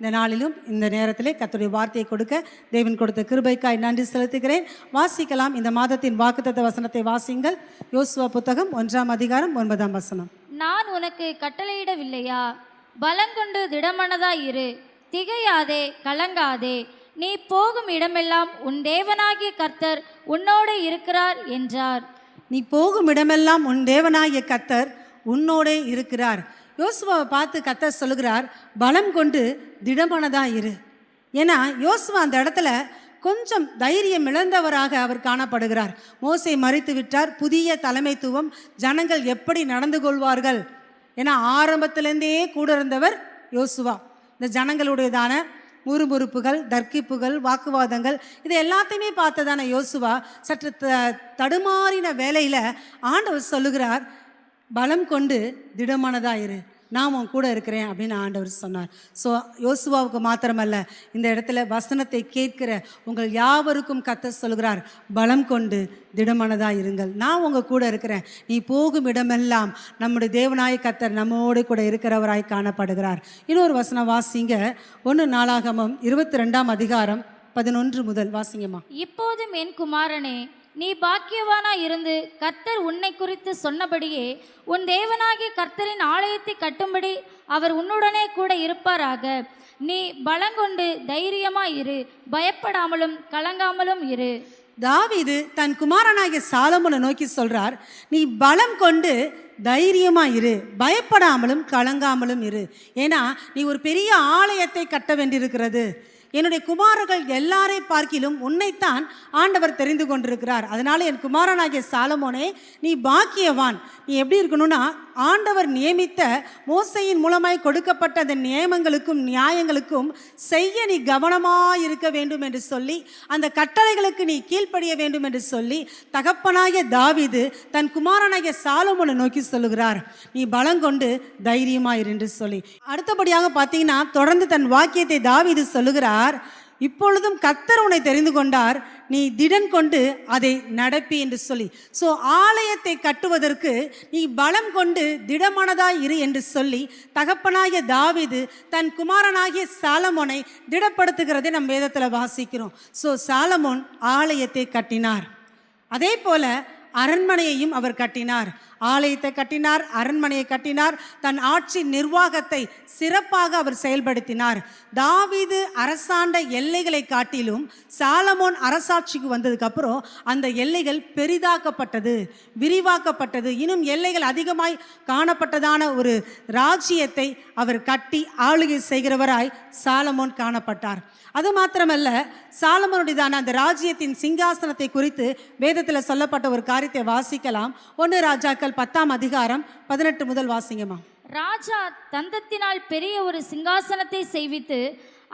இந்த நாளிலும் இந்த நேரத்திலே கர்த்தருடைய வார்த்தையை கொடுக்க தேவன் கொடுத்த கிருபைக்காய் நன்றி செலுத்துகிறேன். வாசிக்கலாம். இந்த மாதத்தின் வாக்குத்தத்த வசனத்தை வாசிங்கள். யோசுவா புத்தகம் 1ஆம் அதிகாரம் 9ஆம் வசனம். நான் உனக்கு கட்டளையிடவில்லையா? பலங்கொண்டு திடமனதாய் இரு, திகையாதே, கலங்காதே. நீ போகும் இடமெல்லாம் உன் தேவனாகிய கர்த்தர் உன்னோடு இருக்கிறார் என்றார். நீ போகும் இடமெல்லாம் உன் தேவனாகிய கர்த்தர் உன்னோடே இருக்கிறார். யோசுவாவை பார்த்து கர்த்தர் சொல்லுகிறார், பலம் கொண்டு திடமனதா இரு. ஏன்னா யோசுவா அந்த இடத்துல கொஞ்சம் தைரியம் இழந்தவராக அவர் காணப்படுகிறார். மோசே மரித்து விட்டார். புதிய தலைமைத்துவம், ஜனங்கள் எப்படி நடந்து கொள்வார்கள்? ஏன்னா ஆரம்பத்திலேருந்தே கூட இருந்தவர் யோசுவா. இந்த ஜனங்களுடையதான முறுமுறுப்புகள், தர்க்கிப்புகள், வாக்குவாதங்கள், இது எல்லாத்தையுமே பார்த்ததான யோசுவா சற்று தடுமாறின வேளையில் ஆண்டவர் சொல்லுகிறார், பலம் கொண்டு திடமானதாயிரு, நான் உன் கூட இருக்கிறேன் அப்படின்னு ஆண்டவர் சொன்னார். ஸோ யோசுவாவுக்கு மாத்திரமல்ல, இந்த இடத்துல வசனத்தை கேட்கிற உங்கள் யாவருக்கும் கர்த்தர் சொல்கிறார், பலம் கொண்டு திடமானதாக இருங்கள், நான் உங்கள் கூட இருக்கிறேன். நீ போகும் இடமெல்லாம் நம்முடைய தேவனாய கர்த்தர் நம்மோடு கூட இருக்கிறவராய் காணப்படுகிறார். இன்னொரு வசனம் வாசிங்க. 1 நாளாகமம் 22ஆம் அதிகாரம் 11 முதல் வாசிங்கம்மா. இப்போதும் என் குமாரனே, நீ பாக்கியவானா இருந்து கர்த்தர் உன்னை குறித்து சொன்னபடியே உன் தேவனாகிய கர்த்தரின் ஆலயத்தை கட்டும்படி அவர் உன்னுடனே கூட இருப்பாராக. நீ பலங்கொண்டு தைரியமாய் இரு, பயப்படாமலும் கலங்காமலும் இரு. தாவீது தன் குமாரனாகிய சாலமோனை நோக்கி சொல்றார், நீ பலம் கொண்டு தைரியமா இரு, பயப்படாமலும் கலங்காமலும் இரு. ஏன்னா நீ ஒரு பெரிய ஆலயத்தை கட்ட வேண்டியிருக்கிறது. என்னுடைய குமாரர்கள் எல்லாரை பார்க்கிலும் உன்னைத்தான் ஆண்டவர் தெரிந்து கொண்டிருக்கிறார். அதனால என் குமாரனாகிய சாலமோனே, நீ பாக்கியவான். நீ எப்படி இருக்கணும்னா, ஆண்டவர் நியமித்த மோசையின் மூலமாய் கொடுக்கப்பட்ட அந்த நியமங்களுக்கும் நியாயங்களுக்கும் செய்ய நீ கவனமாய் இருக்க வேண்டும் என்று சொல்லி, அந்த கட்டளைகளுக்கு நீ கீழ்ப்படிய வேண்டும் என்று சொல்லி தகப்பனாகிய தாவீது தன் குமாரனாகிய சாலமோனை நோக்கி சொல்லுகிறார், நீ பலங்கொண்டு தைரியமாயிரு என்று சொல்லி. அடுத்தபடியாக பார்த்தீங்கன்னா, தொடர்ந்து தன் வாக்கியத்தை தாவீது சொல்லுகிறார், இப்பொழுதும் கர்த்தர் உன்னை தெரிந்து கொண்டார், நீ திடன் கொண்டு அதை நடப்பி என்று சொல்லி. ஸோ ஆலயத்தை கட்டுவதற்கு நீ பலம் கொண்டு திடமானதாய் இரு என்று சொல்லி தகப்பனாகிய தாவீது தன் குமாரனாகிய சாலமோனை திடப்படுத்துகிறதை நம் வேதத்தில் வாசிக்கிறோம். ஸோ சாலமோன் ஆலயத்தை கட்டினார். அதே போல அரண்மனையையும் அவர் கட்டினார். ஆலயத்தை கட்டினார், அரண்மனையை கட்டினார். தன் ஆட்சி நிர்வாகத்தை சிறப்பாக அவர் செயல்படுத்தினார். தாவீது அரசாண்ட எல்லைகளை காட்டிலும் சாலமோன் அரசாட்சிக்கு வந்ததுக்கு அப்புறம் அந்த எல்லைகள் பெரிதாக்கப்பட்டது, விரிவாக்கப்பட்டது. இன்னும் எல்லைகள் அதிகமாய் காணப்பட்டதான ஒரு ராஜ்யத்தை அவர் கட்டி ஆளுகை செய்கிறவராய் சாலமோன் காணப்பட்டார். அது மாத்திரமல்ல, சாலமோனுடையதான அந்த ராஜ்யத்தின் சிங்காசனத்தை குறித்து வேதத்தில் சொல்லப்பட்ட ஒரு காரியத்தை வாசிக்கலாம். 1 ராஜாக்கள் 10ஆம் அதிகாரம் 18 முதல் வாசிங்கம்மா. ராஜா தந்தத்தினால் பெரிய ஒரு சிங்காசனத்தை செய்வித்து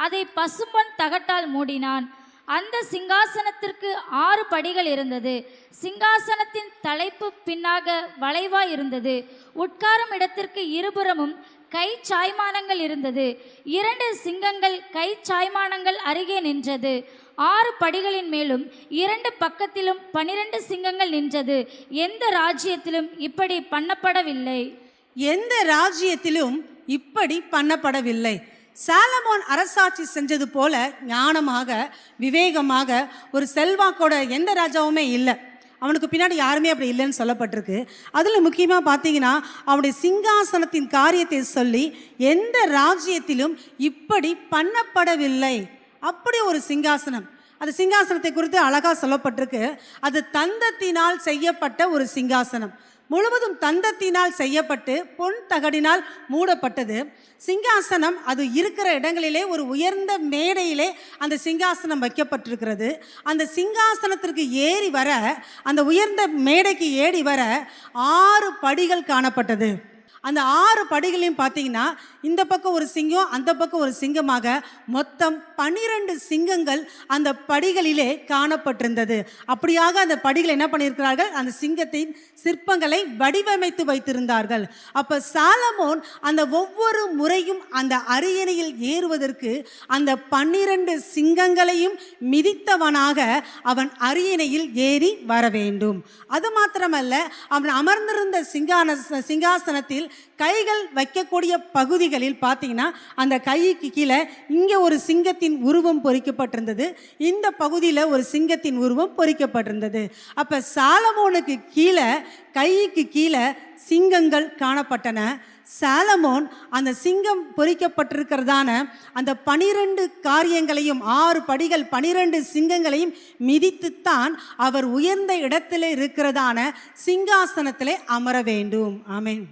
அதை பசும்பொன் தகட்டால் மூடினான். அந்த சிங்காசனத்திற்கு 6 படிகள் இருந்தது. சிங்காசனத்தின் தலைப்பு பின்னாக வளைவாய் இருந்தது. உட்காரும் இடத்திற்கு இருபுறமும் கை சாய்மானங்கள் இருந்தது. 2 சிங்கங்கள் கை சாய்மானங்கள் அருகே நின்றது. 6 படிகளின் மேலும் 2 பக்கத்திலும் 12 சிங்கங்கள் நின்றது. எந்த ராஜ்யத்திலும் இப்படி பண்ணப்படவில்லை. எந்த ராஜ்யத்திலும் இப்படி பண்ணப்படவில்லை. சாலமோன் அரசாட்சி செஞ்சது போல ஞானமாக, விவேகமாக, ஒரு செல்வாக்கோட எந்த ராஜாவுமே இல்லை. அவனுக்கு பின்னாடி யாருமே அப்படி இல்லைன்னு சொல்லப்பட்டிருக்கு. அதில் முக்கியமாக பார்த்தீங்கன்னா, அவனுடைய சிங்காசனத்தின் காரியத்தை சொல்லி எந்த ராஜ்யத்திலும் இப்படி பண்ணப்படவில்லை. அப்படி ஒரு சிங்காசனம், அந்த சிங்காசனத்தை குறித்து அழகாக சொல்லப்பட்டிருக்கு. அது தந்தத்தினால் செய்யப்பட்ட ஒரு சிங்காசனம், முழுவதும் தந்தத்தினால் செய்யப்பட்டு பொன் தகடினால் மூடப்பட்டது. சிங்காசனம் அது இருக்கிற இடங்களிலே ஒரு உயர்ந்த மேடையிலே அந்த சிங்காசனம் வைக்கப்பட்டிருக்கிறது. அந்த சிங்காசனத்திற்கு ஏறி வர, அந்த உயர்ந்த மேடைக்கு ஏறி வர 6 படிகள் காணப்பட்டது. அந்த 6 படிகளையும் பார்த்தீங்கன்னா, இந்த பக்கம் ஒரு சிங்கம், அந்த பக்கம் ஒரு சிங்கமாக மொத்தம் 12 சிங்கங்கள் அந்த படிகளிலே காணப்பட்டிருந்தது. அப்படியாக அந்த படிகளை என்ன பண்ணியிருக்கிறார்கள், அந்த சிங்கத்தின் சிற்பங்களை வடிவமைத்து வைத்திருந்தார்கள். அப்போ சாலமோன் அந்த ஒவ்வொரு முறையும் அந்த அரியணையில் ஏறுவதற்கு அந்த 12 சிங்கங்களையும் மிதித்தவனாக அவன் அரியணையில் ஏறி வர வேண்டும். அது மாத்திரமல்ல, அவன் அமர்ந்திருந்த சிங்காசனத்தில் கைகள் வைக்கக்கூடிய பகுதிகளில் பார்த்தீங்கன்னா அந்த கைக்கு கீழே இங்கே ஒரு சிங்கத்தின் உருவம் பொறிக்கப்பட்டிருந்தது, இந்த பகுதியில் ஒரு சிங்கத்தின் உருவம் பொறிக்கப்பட்டிருந்தது. அப்போ சாலமோனுக்கு கீழே கைக்கு கீழே சிங்கங்கள் காணப்பட்டன. சாலமோன் அந்த சிங்கம் பொறிக்கப்பட்டிருக்கிறதான அந்த 12 காரியங்களையும் 6 படிகள் 12 சிங்கங்களையும் மிதித்துத்தான் அவர் உயர்ந்த இடத்துல இருக்கிறதான சிங்காசனத்திலே அமர வேண்டும். ஆமென்.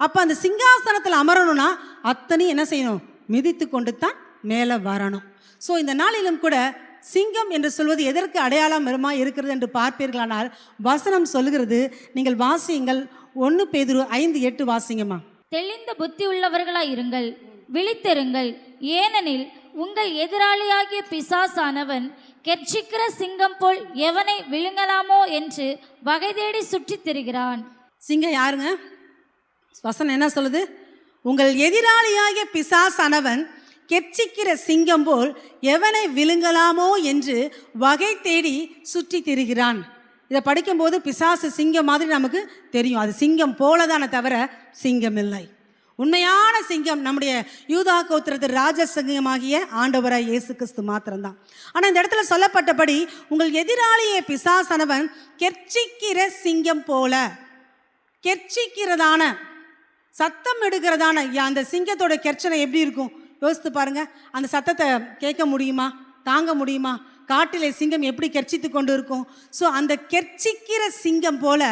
அப்போ அந்த சிங்காசனத்தில் அமரணும்னா அத்தனை என்ன செய்யணும்? மிதித்து கொண்டு தான் மேலே வரணும். ஸோ இந்த நாளிலும் கூட சிங்கம் என்று சொல்வது எதற்கு அடையாளமாக இருக்கிறது என்று பார்ப்பீர்களானால் வசனம் சொல்கிறது, நீங்கள் வாசியுங்கள். 1 பேதுரு 5:8 வாசிங்கம்மா. தெளிந்த புத்தி உள்ளவர்களாய் இருங்கள், விழித்திருங்கள், ஏனெனில் உங்கள் எதிராளியாகிய பிசாசானவன் கெர்ச்சிக்கிற சிங்கம் போல் எவனை விழுங்கலாமோ என்று வகை தேடி சுற்றித் திரிகிறான். சிங்கம் யாருங்க? வசனம் என்ன சொல்லுது? உங்கள் எதிராளியாகிய பிசாசானவன் கெர்ச்சிக்கிற சிங்கம் போல் எவனை விழுங்கலாமோ என்று வகை தேடி சுற்றி திரிகிறான். இதை படிக்கும்போது பிசாசு சிங்கம் மாதிரி நமக்கு தெரியும். அது சிங்கம் போலதானே தவிர சிங்கம் இல்லை. உண்மையான சிங்கம் நம்முடைய யூதா கோத்திரத்து ராஜசிங்கமாகிய ஆண்டவராய் இயேசு கிறிஸ்து மாத்திரம்தான். ஆனால் இந்த இடத்துல சொல்லப்பட்டபடி உங்கள் எதிராளியே பிசாசானவன் கெர்ச்சிக்கிற சிங்கம் போல, கெர்ச்சிக்கிறதான சத்தம் எடுக்கிறதான அந்த சிங்கத்தோட கெர்ச்சனை எப்படி இருக்கும் யோசித்து பாருங்க. அந்த சத்தத்தை கேட்க முடியுமா? தாங்க முடியுமா? காட்டிலே சிங்கம் எப்படி கெர்ச்சித்து கொண்டு இருக்கும்? ஸோ அந்த கெர்ச்சிக்கிற சிங்கம் போல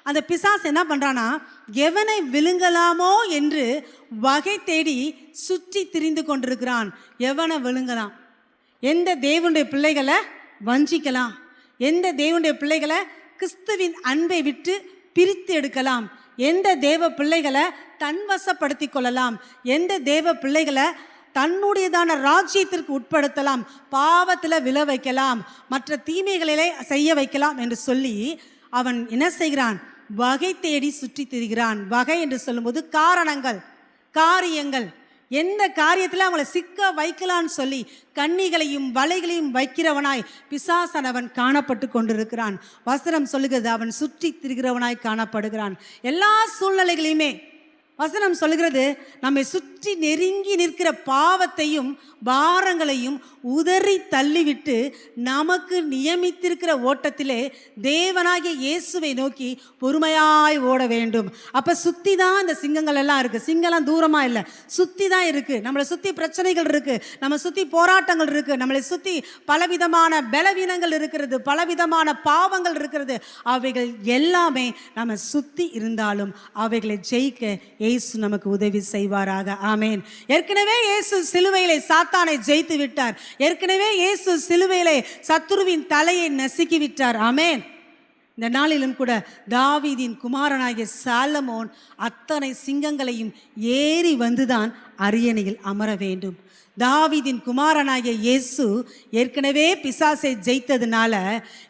அந்த பிசாசு என்ன பண்ணுறான்னா, எவனை விழுங்கலாமோ என்று வகை தேடி சுற்றி திரிந்து கொண்டிருக்கிறான். எவனை விழுங்கலாம்? எந்த தேவனுடைய பிள்ளைகளை வஞ்சிக்கலாம்? எந்த தேவனுடைய பிள்ளைகளை கிறிஸ்துவின் அன்பை விட்டு பிரித்து எடுக்கலாம்? எந்த தேவ பிள்ளைகளை தன்வசப்படுத்தி கொள்ளலாம்? எந்த தேவ பிள்ளைகளை தன்னுடையதான ராஜ்யத்திற்கு உட்படுத்தலாம், பாவத்தில் விழ வைக்கலாம், மற்ற தீமைகளிலே செய்ய வைக்கலாம் என்று சொல்லி அவன் என்ன செய்கிறான்? வகை தேடி சுற்றி திரிகிறான். வகை என்று சொல்லும்போது காரணங்கள், காரியங்கள், எந்த காரியத்தில் அவங்களை சிக்க வைக்கலான்னு சொல்லி கண்ணிகளையும் வலைகளையும் வைக்கிறவனாய் பிசாசானவன் காணப்பட்டு கொண்டிருக்கிறான். வசனம் சொல்லுகிறது, அவன் சுற்றி திரிகிறவனாய் காணப்படுகிறான். எல்லா சூழ்நிலைகளையுமே வசனம் சொல்லுகிறது, நம்மை சுற்றி நெருங்கி நிற்கிற பாவத்தையும் பாரங்களையும் உதறி தள்ளிவிட்டு நமக்கு நியமித்திருக்கிற ஓட்டத்திலே தேவனாகிய இயேசுவை நோக்கி பொறுமையாய் ஓட வேண்டும். அப்போ சுற்றி தான் இந்த சிங்கங்கள் எல்லாம் இருக்குது. சிங்கம்லாம் தூரமாக இல்லை, சுற்றி தான் இருக்குது. நம்மளை சுற்றி பிரச்சனைகள் இருக்குது, நம்ம சுற்றி போராட்டங்கள் இருக்குது, நம்மளை சுற்றி பலவிதமான பலவீனங்கள் இருக்கிறது, பலவிதமான பாவங்கள் இருக்கிறது. அவைகள் எல்லாமே நம்ம சுற்றி இருந்தாலும் அவைகளை ஜெயிக்க இயேசு நமக்கு உதவி செய்வாராக. ஆமேன். ஏற்கனவே இயேசு சிலுவையிலே சாத்தானை ஜெயித்து விட்டார். ஏற்கனவே இயேசு சிலுவையிலே சத்துருவின் தலையை நசுக்கி விட்டார். ஆமேன். இந்த நாளிலும் கூட தாவீதின் குமாரனாகிய சாலமோன் அத்தனை சிங்கங்களையும் ஏறி வந்துதான் அரியணையில் அமர வேண்டும். தாவீதின் குமாரனாகிய இயேசு ஏற்கனவே பிசாசை ஜெயித்ததுனால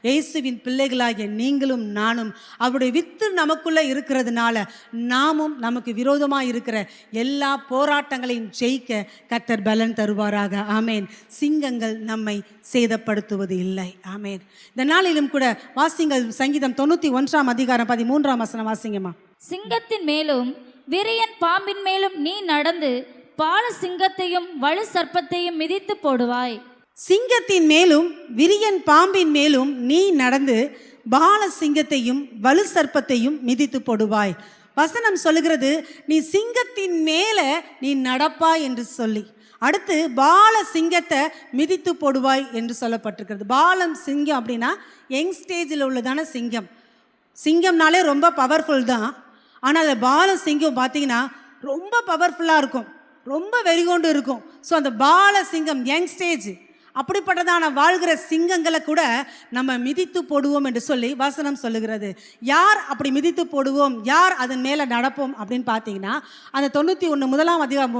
இயேசுவின் பிள்ளைகளாகிய நீங்களும் நானும் அவருடைய வித்து நமக்குள்ளே இருக்கிறதுனால நாமும் நமக்கு விரோதமாக இருக்கிற எல்லா போராட்டங்களையும் ஜெயிக்க கர்த்தர் பலன் தருவாராக. ஆமேன். சிங்கங்கள் நம்மை சேதப்படுத்துவது இல்லை. ஆமேன். இந்த நாளிலும் கூட வாசிங்கள் சங்கீதம் 91 அதிகாரம் 13 வசனம் வாசிங்கம்மா. சிங்கத்தின் மேலும் விரியன் பாம்பின் மேலும் நீ நடந்து பால சிங்கத்தையும் வலு சர்ப்பத்தையும் மிதித்து போடுவாய். சிங்கத்தின் மேலும் விரியன் பாம்பின் மேலும் நீ நடந்து பால சிங்கத்தையும் வலு சர்ப்பத்தையும் மிதித்து போடுவாய். வசனம் சொல்லுகிறது, நீ சிங்கத்தின் மேலே நீ நடப்பாய் என்று சொல்லி அடுத்து பால சிங்கத்தை மிதித்து போடுவாய் என்று சொல்லப்பட்டிருக்கிறது. பாலம் சிங்கம் அப்படின்னா யங் ஸ்டேஜில் உள்ளதான சிங்கம். சிங்கம்னாலே ரொம்ப பவர்ஃபுல் தான். ஆனால் அந்த பால சிங்கம் பார்த்தீங்கன்னா ரொம்ப பவர்ஃபுல்லாக இருக்கும், ரொம்ப வெறிகொண்டு இருக்கும். ஸோ அந்த பால சிங்கம் யங் ஸ்டேஜ் அப்படிப்பட்டதான வாழ்கிற சிங்கங்களை கூட நம்ம மிதித்து போடுவோம் என்று சொல்லி வசனம் சொல்லுகிறது. யார் அப்படி மிதித்து போடுவோம், யார் அதன் மேலே நடப்போம் அப்படின்னு பார்த்தீங்கன்னா அந்த 91 அதிகாரம்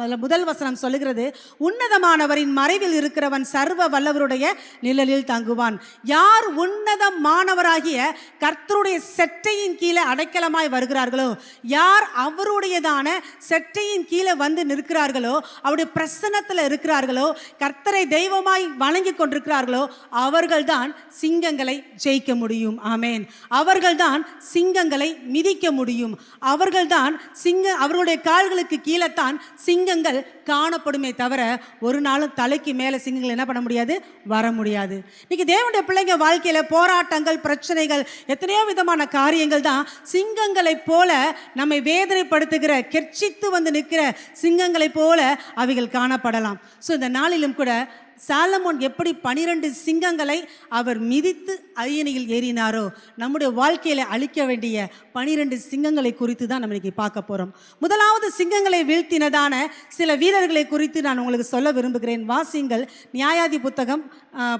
அந்த முதல் வசனம் சொல்லுகிறது, உன்னதமானவரின் மறைவில் இருக்கிறவன் சர்வ வல்லவருடைய நிழலில் தங்குவான். யார் உன்னதமானவராகிய கர்த்தருடைய செட்டையின் கீழே அடைக்கலமாய் வருகிறார்களோ, யார் அவருடையதான செட்டையின் கீழே வந்து நிற்கிறார்களோ, அவருடைய பிரசன்னத்தில் இருக்கிறார்களோ, கர்த்தரை தெய்வ தெய்வமாய் வணங்கி கொண்டிருக்கிறார்களோ அவர்கள்தான் சிங்கங்களை ஜெயிக்க முடியும். ஆமேன். அவர்கள்தான் சிங்கங்களை மிதிக்க முடியும். அவர்கள்தான் அவர்களுடைய கால்களுக்கு கீழேத்தான் சிங்கங்கள் காணப்படுமே தவிர ஒரு நாளும் தலைக்கு மேலே சிங்கங்கள் என்ன பண்ண முடியாது, வர முடியாது. இன்னைக்கு தேவனுடைய பிள்ளைங்க வாழ்க்கையில போராட்டங்கள், பிரச்சனைகள், எத்தனையோ விதமான காரியங்கள் தான் சிங்கங்களைப் போல நம்மை வேதனைப்படுத்துகிற, கெர்ச்சித்து வந்து நிற்கிற சிங்கங்களைப் போல அவைகள் காணப்படலாம். ஸோ இந்த நாளிலும் கூட சாலமோன் எப்படி 12 சிங்கங்களை அவர் மிதித்து அரியணையில் ஏறினாரோ, நம்முடைய வாழ்க்கையில அழிக்க வேண்டிய 12 சிங்கங்களை குறித்து தான் நம்ம இன்னைக்கு பார்க்க போறோம். முதலாவது சிங்கங்களை வீழ்த்தினதான சில வீரர்களை குறித்து நான் உங்களுக்கு சொல்ல விரும்புகிறேன். வாசிங்கள் நியாயாதி புத்தகம்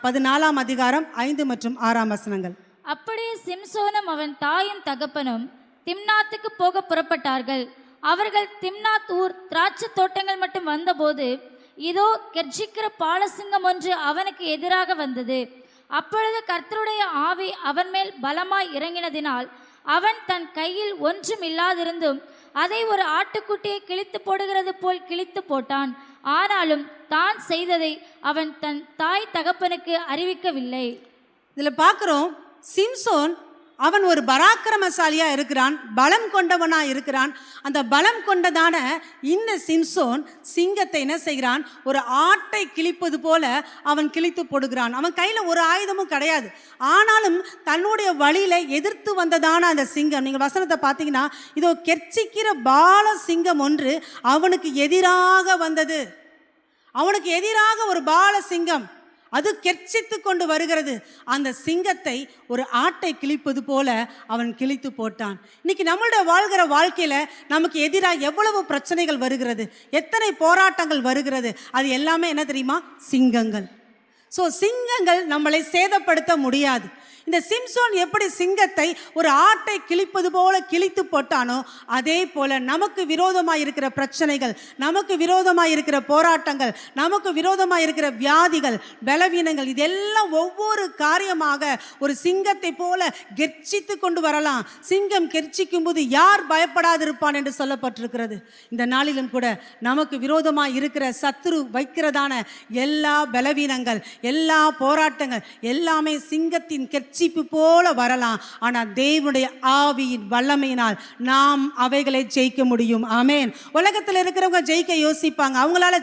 14ஆம் அதிகாரம் 5 மற்றும் 6ஆம் வசனங்கள். அப்படியே சிம்சோனும் அவன் தாயும் தகப்பனும் திம்னாத்துக்கு போக புறப்பட்டார்கள். அவர்கள் திம்னாத் ஊர் திராட்சை தோட்டங்கள் மட்டும் வந்தபோது இதோ கெர்ச்சிக்கிற பாலசிங்கம் ஒன்று அவனுக்கு எதிராக வந்தது. அப்பொழுது கர்த்தருடைய ஆவி அவன் மேல் பலமாய் இறங்கினதினால் அவன் தன் கையில் ஒன்றும் இல்லாதிருந்தும் அதை ஒரு ஆட்டுக்குட்டியை கிழித்து போடுகிறது போல் கிழித்து போட்டான். ஆனாலும் தான் செய்ததை அவன் தன் தாய் தகப்பனுக்கு அறிவிக்கவில்லை. இதில் பார்க்குறோம், சிம்சோன் அவன் ஒரு பராக்கிரமசாலியா இருக்கிறான், பலம் கொண்டவனா இருக்கிறான். அந்த பலம் கொண்டதான இந்த சிம்சோன் சிங்கத்தை என்ன செய்கிறான், ஒரு ஆட்டை கிழிப்பது போல அவன் கிழித்து போடுகிறான். அவன் கையில் ஒரு ஆயுதமும் கிடையாது. ஆனாலும் தன்னுடைய வழியில எதிர்த்து வந்ததான அந்த சிங்கம், நீங்கள் வசனத்தை பார்த்தீங்கன்னா, இதோ கெர்ச்சிக்கிற பால சிங்கம் ஒன்று அவனுக்கு எதிராக வந்தது. அவனுக்கு எதிராக ஒரு பால சிங்கம் அது கெர்ச்சித்து கொண்டு வருகிறது. அந்த சிங்கத்தை ஒரு ஆட்டை கிழிப்பது போல அவன் கிழித்து போட்டான். இன்னைக்கு நம்மளுடைய வாழ்கிற வாழ்க்கையில நமக்கு எதிராக எவ்வளவு பிரச்சனைகள் வருகிறது, எத்தனை போராட்டங்கள் வருகிறது. அது எல்லாமே என்ன தெரியுமா, சிங்கங்கள். ஸோ சிங்கங்கள் நம்மளை சேதப்படுத்த முடியாது. இந்த சிம்சோன் எப்படி சிங்கத்தை ஒரு ஆட்டை கிழிப்பது போல கிழித்து போட்டானோ, அதே போல நமக்கு விரோதமாக இருக்கிற பிரச்சனைகள், நமக்கு விரோதமாக இருக்கிற போராட்டங்கள், நமக்கு விரோதமாக இருக்கிற வியாதிகள், பலவீனங்கள், இதெல்லாம் ஒவ்வொரு காரியமாக ஒரு சிங்கத்தை போல கெர்ச்சித்து கொண்டு வரலாம். சிங்கம் கெர்ச்சிக்கும் போது யார் பயப்படாதிருப்பான் என்று சொல்லப்பட்டிருக்கிறது. இந்த நாளிலும் கூட நமக்கு விரோதமாக இருக்கிற சத்துரு வைக்கிறதான எல்லா பலவீனங்கள், எல்லா போராட்டங்கள் எல்லாமே சிங்கத்தின் கெர்ச்சிப்பு போல வரலாம். ஆனால் தேவனுடைய ஆவியின் வல்லமையினால் நாம் அவைகளை ஜெயிக்க முடியும். ஆமேன். உலகத்தில் இருக்கிறவங்க ஜெயிக்க யோசிப்பாங்க, அவங்களால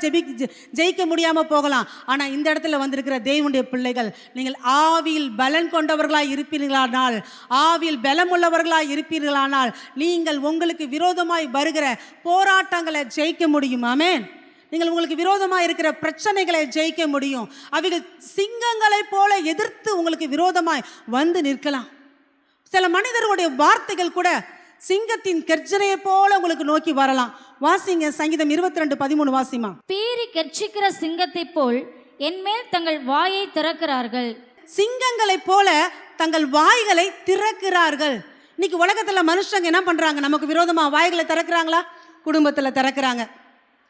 ஜெயிக்க முடியாம போகலாம். ஆனால் இந்த இடத்துல வந்திருக்கிற தேவனுடைய பிள்ளைகள், நீங்கள் ஆவியில் பலன் கொண்டவர்களாய் இருப்பீர்களானால், ஆவியில் பலமுள்ளவர்களாய் இருப்பீர்களானால், நீங்கள் உங்களுக்கு விரோதமாய் வருகிற போராட்டங்களை ஜெயிக்க முடியும். ஆமேன். நீங்கள் உங்களுக்கு விரோதமாக இருக்கிற பிரச்சனைகளை ஜெயிக்க முடியும். அவைகள் சிங்கங்களைப் போல எதிர்த்து உங்களுக்கு விரோதமாய் வந்து நிற்கலாம். சில மனிதர்களுடைய வார்த்தைகள் கூட சிங்கத்தின் கெர்ச்சனையை போல உங்களுக்கு நோக்கி வரலாம். வாசிங்க சங்கீதம் 22:13 வாசிமா. பீறி கெர்ச்சிக்கிற சிங்கத்தை போல் என்மேல் தங்கள் வாயை திறக்கிறார்கள். சிங்கங்களைப் போல தங்கள் வாய்களை திறக்கிறார்கள். இன்னைக்கு உலகத்தில் மனுஷங்க என்ன பண்றாங்க, நமக்கு விரோதமாக வாய்களை திறக்கிறாங்களா? குடும்பத்தில் திறக்கிறாங்க,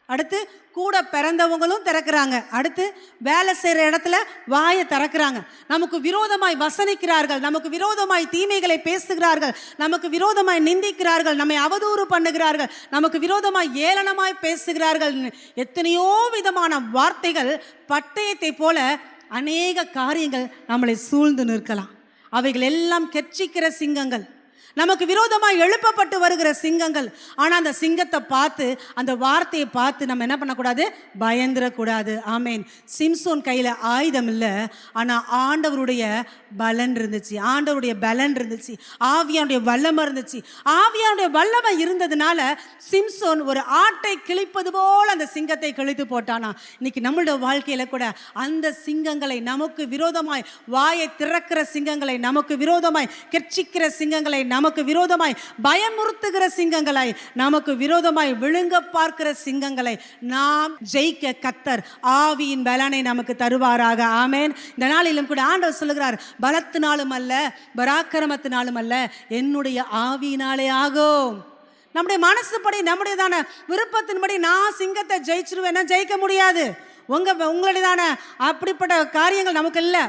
அடுத்து கூட பிறந்தவங்களும் திறக்கிறாங்க, அடுத்து வேலை செய்கிற இடத்துல வாயை திறக்கிறாங்க. நமக்கு விரோதமாய் வசனிக்கிறார்கள், நமக்கு விரோதமாய் தீமைகளை பேசுகிறார்கள், நமக்கு விரோதமாய் நிந்திக்கிறார்கள், நம்மை அவதூறு பண்ணுகிறார்கள், நமக்கு விரோதமாய் ஏளனமாய் பேசுகிறார்கள். எத்தனையோ விதமான வார்த்தைகள், பட்டயத்தை போல அநேக காரியங்கள் நம்மளை சூழ்ந்து நிற்கலாம். அவைகள் எல்லாம் கெர்ச்சிக்கிற சிங்கங்கள், நமக்கு விரோதமாக எழுப்பப்பட்டு வருகிற சிங்கங்கள். ஆனால் அந்த சிங்கத்தை பார்த்து, அந்த வார்த்தையை பார்த்து நம்ம என்ன பண்ணக்கூடாது, பயந்துடக்கூடாது. ஆமேன். சிம்சோன் கையில் ஆயுதம் இல்லை, ஆனால் ஆண்டவருடைய பலன் இருந்துச்சு, ஆண்டவருடைய பலன் இருந்துச்சு, ஆவியானுடைய வல்லமை இருந்துச்சு. ஆவியானுடைய வல்லமை இருந்ததுனால சிம்சோன் ஒரு ஆட்டை கிழிப்பது போல் அந்த சிங்கத்தை கிழித்து போட்டானா. இன்னைக்கு நம்மளுடைய வாழ்க்கையில கூட அந்த சிங்கங்களை, நமக்கு விரோதமாய் வாயை திறக்கிற சிங்கங்களை, நமக்கு விரோதமாய் கெர்ச்சிக்கிற சிங்கங்களை, நமக்கு விரோதமாய் பயமுறுத்துகிற சிங்கங்களை, நமக்கு விரோதமாய் விழுங்க பார்க்கிற சிங்கங்களை நாம் ஜெயிக்க கர்த்தர் ஆவியின் பலனை நமக்கு தருவாராக. ஆமேன். இந்த நாளிலும் கூட ஆண்டவர் சொல்லுகிறார், பலத்தினாலும் அல்ல, பராக்கிரமத்தினாலும் அல்ல, என்னுடைய ஆவியினாலே ஆகும். நம்முடைய மனசுப்படி, நம்முடையதான விருப்பத்தின்படி நான் சிங்கத்தை ஜெயிச்சிருவேன், ஜெயிக்க முடியாது. உங்களுடையதான அப்படிப்பட்ட காரியங்கள் நமக்கு இல்லை.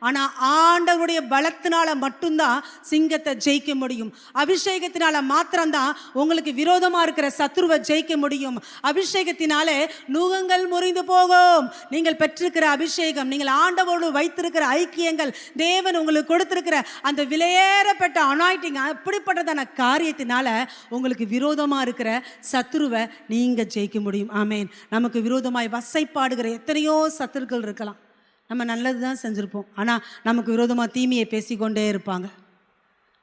ஆனால் ஆண்டவருடைய பலத்தினால மட்டும்தான் சிங்கத்தை ஜெயிக்க முடியும். அபிஷேகத்தினால மாத்திரம்தான் உங்களுக்கு விரோதமாக இருக்கிற சத்துருவை ஜெயிக்க முடியும். அபிஷேகத்தினாலே நுகங்கள் முறிந்து போகும். நீங்கள் பெற்றிருக்கிற அபிஷேகம், நீங்கள் ஆண்டவரோடு வைத்திருக்கிற ஐக்கியங்கள், தேவன் உங்களுக்கு கொடுத்திருக்கிற அந்த விலையேறப்பட்ட அனாயிட்டிங், அப்படிப்பட்டதான காரியத்தினால உங்களுக்கு விரோதமாக இருக்கிற சத்துருவை நீங்கள் ஜெயிக்க முடியும். ஆமேன். நமக்கு விரோதமாய் வசைப்பாடுகிற எத்தனையோ சத்துருக்கள் இருக்கலாம். நம்ம நல்லது தான் செஞ்சுருப்போம், ஆனால் நமக்கு விரோதமாக தீமையை பேசிக்கொண்டே இருப்பாங்க.